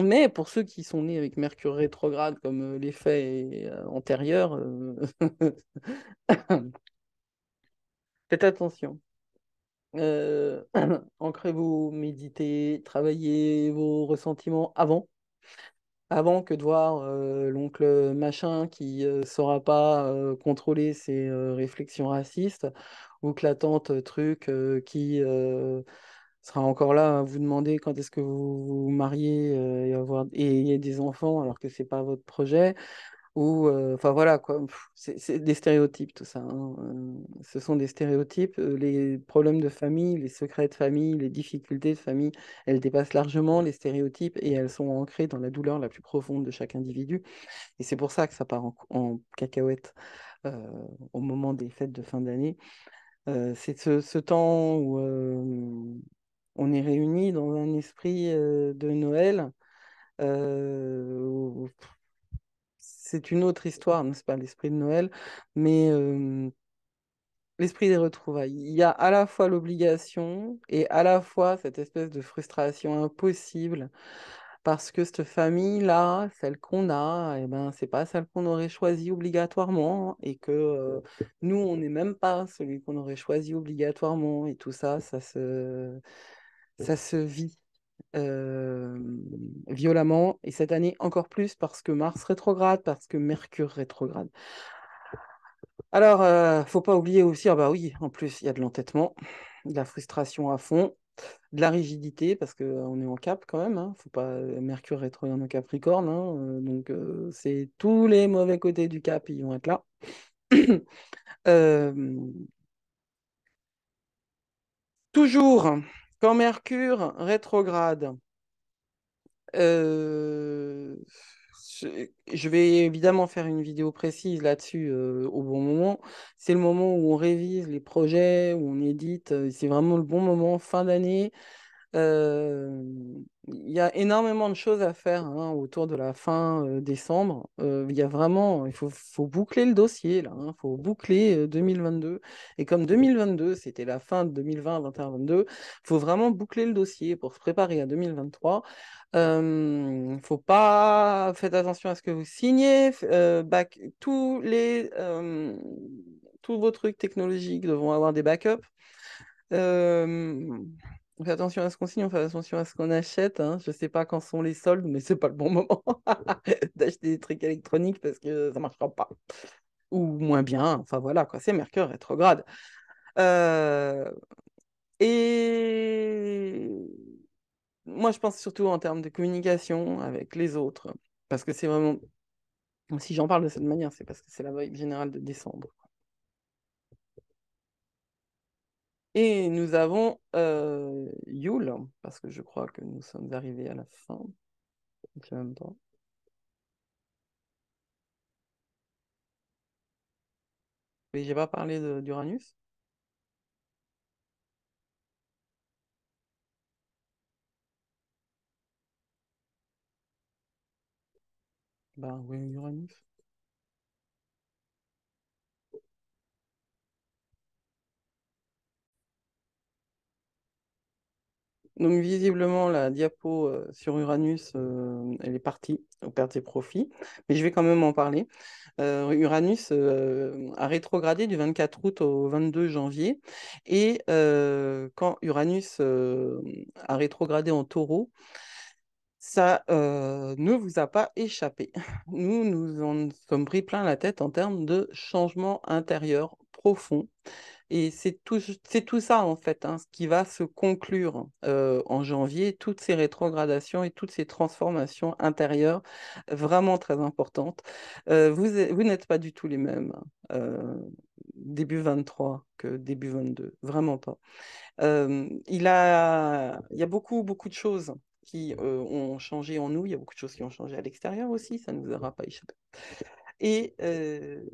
Mais pour ceux qui sont nés avec Mercure rétrograde, comme l'effet antérieur, faites attention. Ancrez-vous, méditez, travaillez vos ressentiments avant que de voir l'oncle machin qui ne saura pas contrôler ses réflexions racistes, ou que la tante truc qui sera encore là à vous demander quand est-ce que vous vous mariez et y a des enfants alors que c'est pas votre projet. Ou, enfin voilà, quoi. C'est des stéréotypes, tout ça, hein. Ce sont des stéréotypes. Les problèmes de famille, les secrets de famille, les difficultés de famille, elles dépassent largement les stéréotypes et elles sont ancrées dans la douleur la plus profonde de chaque individu. Et c'est pour ça que ça part en cacahuète euh, au moment des fêtes de fin d'année. C'est ce temps où on est réunis dans un esprit de Noël. Où c'est une autre histoire, n'est-ce pas, l'esprit de Noël, mais l'esprit des retrouvailles. Il y a à la fois l'obligation et à la fois cette espèce de frustration impossible, parce que cette famille-là, celle qu'on a, eh ben, c'est pas celle qu'on aurait choisie obligatoirement, et que nous, on n'est même pas celui qu'on aurait choisi obligatoirement, et tout ça, ça se vit euh, violemment, et cette année encore plus parce que Mars rétrograde, parce que Mercure rétrograde. Alors, faut pas oublier aussi, ah bah oui, en plus, il y a de l'entêtement, de la frustration à fond, de la rigidité, parce qu'on est en Cap quand même, hein. Faut pas Mercure rétrograde en Capricorne, hein, donc c'est tous les mauvais côtés du Cap, ils vont être là. Euh, toujours, quand Mercure rétrograde, Euh, je vais évidemment faire une vidéo précise là-dessus au bon moment. C'est le moment où on révise les projets, où on édite. C'est vraiment le bon moment, fin d'année. Euh, Il y a énormément de choses à faire, hein, autour de la fin décembre. Il y a vraiment, faut boucler le dossier là, hein. Il faut boucler 2022. Et comme 2022, c'était la fin de 2020, 21, 22, il faut vraiment boucler le dossier pour se préparer à 2023. Faut pas, faites attention à ce que vous signez. Tous vos trucs technologiques devront avoir des backups. Euh, on fait attention à ce qu'on signe, on fait attention à ce qu'on achète, hein. Je sais pas quand sont les soldes, mais c'est pas le bon moment d'acheter des trucs électroniques parce que ça marchera pas. Ou moins bien. Enfin voilà, quoi. C'est Mercure rétrograde. Euh, et moi, je pense surtout en termes de communication avec les autres. Parce que c'est vraiment. Si j'en parle de cette manière, c'est parce que c'est la vibe générale de décembre. Et nous avons Yule, parce que je crois que nous sommes arrivés à la fin. En même temps. Mais j'ai pas parlé d'Uranus. Bah oui, Uranus. Donc visiblement, la diapo sur Uranus, elle est partie au perte et profit. Mais je vais quand même en parler. Uranus a rétrogradé du 24 août au 22 janvier. Et quand Uranus a rétrogradé en taureau, Ça ne vous a pas échappé. Nous nous en sommes pris plein la tête en termes de changement intérieur profond. Et c'est tout ça, en fait, hein, ce qui va se conclure en janvier, toutes ces rétrogradations et toutes ces transformations intérieures vraiment très importantes. Vous n'êtes pas du tout les mêmes euh, début 23 que début 22, vraiment pas. Il y a beaucoup, beaucoup de choses qui ont changé en nous, il y a beaucoup de choses qui ont changé à l'extérieur aussi, ça ne nous aura pas échappé. Et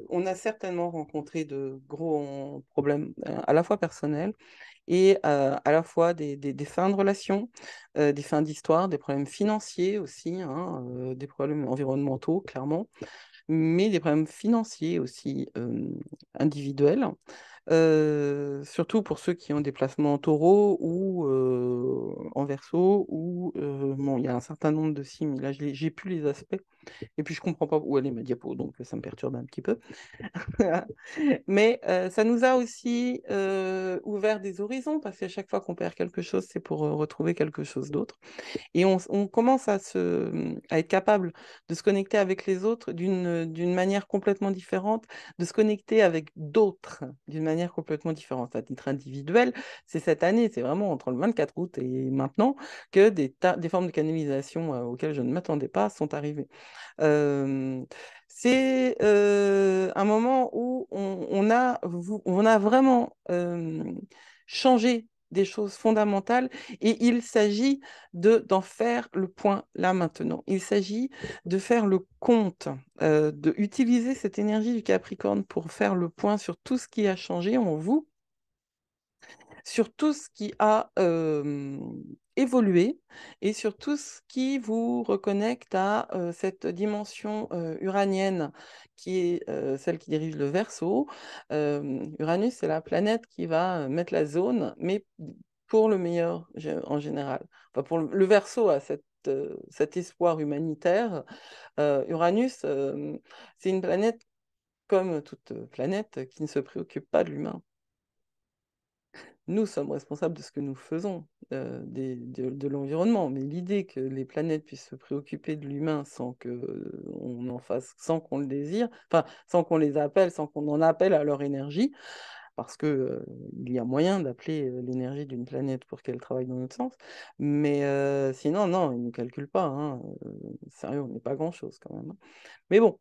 on a certainement rencontré de gros problèmes à la fois personnels et à la fois des fins de relations, des fins d'histoire, des problèmes financiers aussi, hein, des problèmes environnementaux, clairement, mais des problèmes financiers aussi individuels. Surtout pour ceux qui ont des placements en taureau ou en verso, ou bon, il y a un certain nombre de signes, là j'ai plus les aspects, et puis je comprends pas où elle est ma diapo, donc ça me perturbe un petit peu. Mais ça nous a aussi ouvert des horizons, parce qu'à chaque fois qu'on perd quelque chose, c'est pour retrouver quelque chose d'autre. Et on commence à être capable de se connecter avec les autres d'une manière complètement différente, de se connecter avec d'autres d'une manière complètement différente. À titre individuel, c'est cette année, c'est vraiment entre le 24 août et maintenant que des formes de canalisation auxquelles je ne m'attendais pas sont arrivées. Euh, c'est un moment où on a vraiment changé des choses fondamentales et il s'agit d'en faire le point là maintenant. Il s'agit de faire le compte, de utiliser cette énergie du Capricorne pour faire le point sur tout ce qui a changé en vous, sur tout ce qui a évolué et sur tout ce qui vous reconnecte à cette dimension uranienne qui est celle qui dirige le Verseau. Uranus, c'est la planète qui va mettre la zone, mais pour le meilleur en général. Enfin, pour le Verseau a cet espoir humanitaire. Uranus, c'est une planète comme toute planète qui ne se préoccupe pas de l'humain. Nous sommes responsables de ce que nous faisons, de l'environnement, mais l'idée que les planètes puissent se préoccuper de l'humain sans que on en fasse, sans qu'on le désire, enfin, sans qu'on les appelle, sans qu'on en appelle à leur énergie, parce que il y a moyen d'appeler l'énergie d'une planète pour qu'elle travaille dans notre sens, mais sinon, non, ils ne nous calculent pas, hein, sérieux, on n'est pas grand-chose quand même, hein. Mais bon,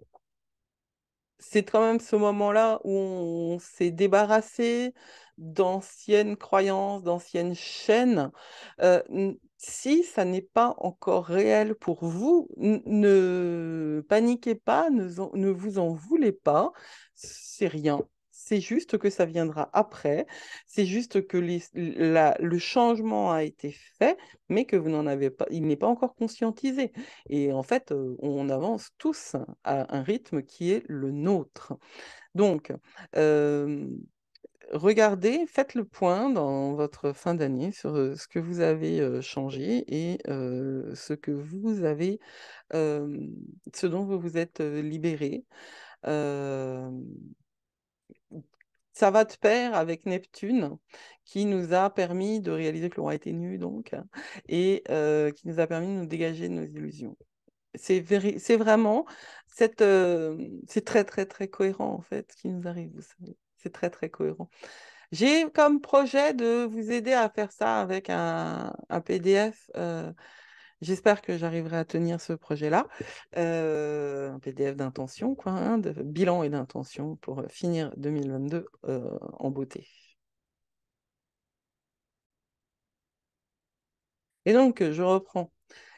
c'est quand même ce moment-là où on s'est débarrassé d'anciennes croyances, d'anciennes chaînes. Si ça n'est pas encore réel pour vous, ne paniquez pas, ne vous en voulez pas, c'est rien. C'est juste que ça viendra après. C'est juste que le changement a été fait, mais que vous n'en avez pas, il n'est pas encore conscientisé. Et en fait, on avance tous à un rythme qui est le nôtre. Donc, euh, regardez, faites le point dans votre fin d'année sur ce que vous avez changé et ce que vous avez, euh, ce dont vous vous êtes libéré. Euh, Ça va de pair avec Neptune, qui nous a permis de réaliser que l'aura été nu, donc, et qui nous a permis de nous dégager de nos illusions. C'est vraiment c'est très très très cohérent en fait ce qui nous arrive, vous savez. C'est très très cohérent. J'ai comme projet de vous aider à faire ça avec un PDF. J'espère que j'arriverai à tenir ce projet-là. Un PDF d'intention, quoi, hein, de bilan et d'intention pour finir 2022 en beauté. Et donc, je reprends.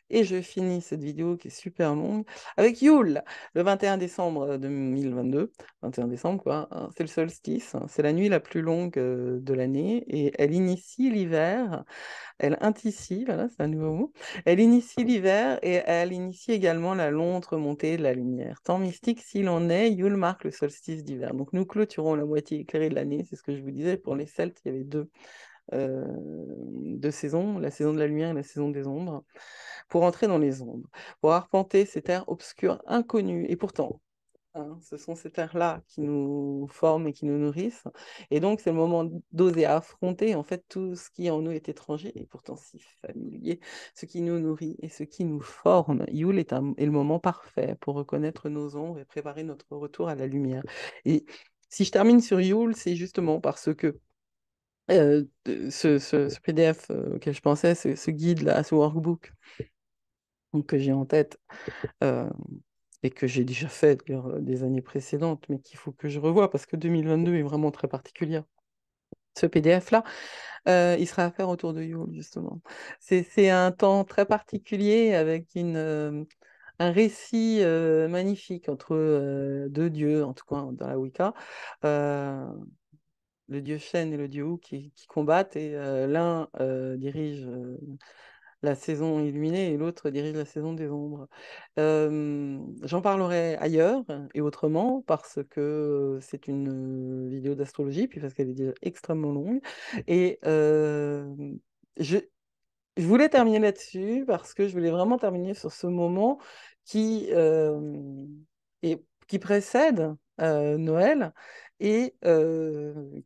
Et je finis cette vidéo qui est super longue avec Yule, le 21 décembre 2022. 21 décembre, quoi, hein, c'est le solstice, hein, c'est la nuit la plus longue de l'année et elle initie l'hiver. Elle initie, voilà, c'est un nouveau mot. Elle initie l'hiver et elle initie également la lente remontée de la lumière. Tant mystique s'il en est, Yule marque le solstice d'hiver. Donc nous clôturons la moitié éclairée de l'année, c'est ce que je vous disais. Pour les Celtes, il y avait euh, deux saisons, la saison de la lumière et la saison des ombres, pour entrer dans les ombres, pour arpenter ces terres obscures inconnues et pourtant hein. Ce sont ces terres-là qui nous forment et qui nous nourrissent. Et donc, c'est le moment d'oser affronter en fait tout ce qui en nous est étranger et pourtant si familier, ce qui nous nourrit et ce qui nous forme. Yule est le moment parfait pour reconnaître nos ombres et préparer notre retour à la lumière. Et si je termine sur Yule, c'est justement parce que ce PDF auquel je pensais, ce guide-là, ce workbook donc, que j'ai en tête, euh, et que j'ai déjà fait d'ailleurs des années précédentes, mais qu'il faut que je revoie parce que 2022 est vraiment très particulier. Ce PDF-là, il sera à faire autour de Yule, justement. C'est un temps très particulier avec un récit magnifique entre deux dieux, en tout cas dans la Wicca, euh, le dieu Shen et le dieu Wu qui combattent, et l'un dirige la saison illuminée et l'autre dirige la saison des ombres. J'en parlerai ailleurs et autrement parce que c'est une vidéo d'astrologie, puis parce qu'elle est déjà extrêmement longue. Et je, je voulais terminer là-dessus parce que je voulais vraiment terminer sur ce moment qui, qui précède Noël et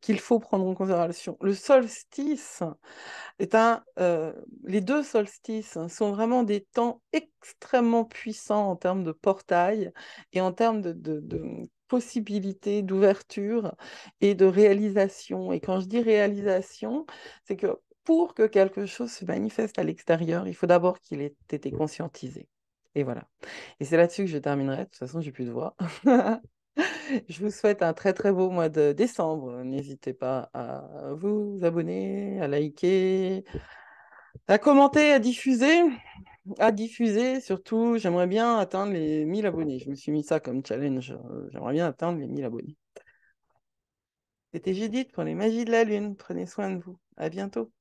qu'il faut prendre en considération. Le solstice les deux solstices sont vraiment des temps extrêmement puissants en termes de portail et en termes de possibilités d'ouverture et de réalisation. Et quand je dis réalisation, c'est que pour que quelque chose se manifeste à l'extérieur, il faut d'abord qu'il ait été conscientisé. Et voilà. Et c'est là-dessus que je terminerai. De toute façon, j'ai plus de voix. Je vous souhaite un très très beau mois de décembre. N'hésitez pas à vous abonner, à liker, à commenter, à diffuser. Surtout, j'aimerais bien atteindre les 1000 abonnés. Je me suis mis ça comme challenge. J'aimerais bien atteindre les 1000 abonnés. C'était Judith pour les magies de la Lune. Prenez soin de vous. À bientôt.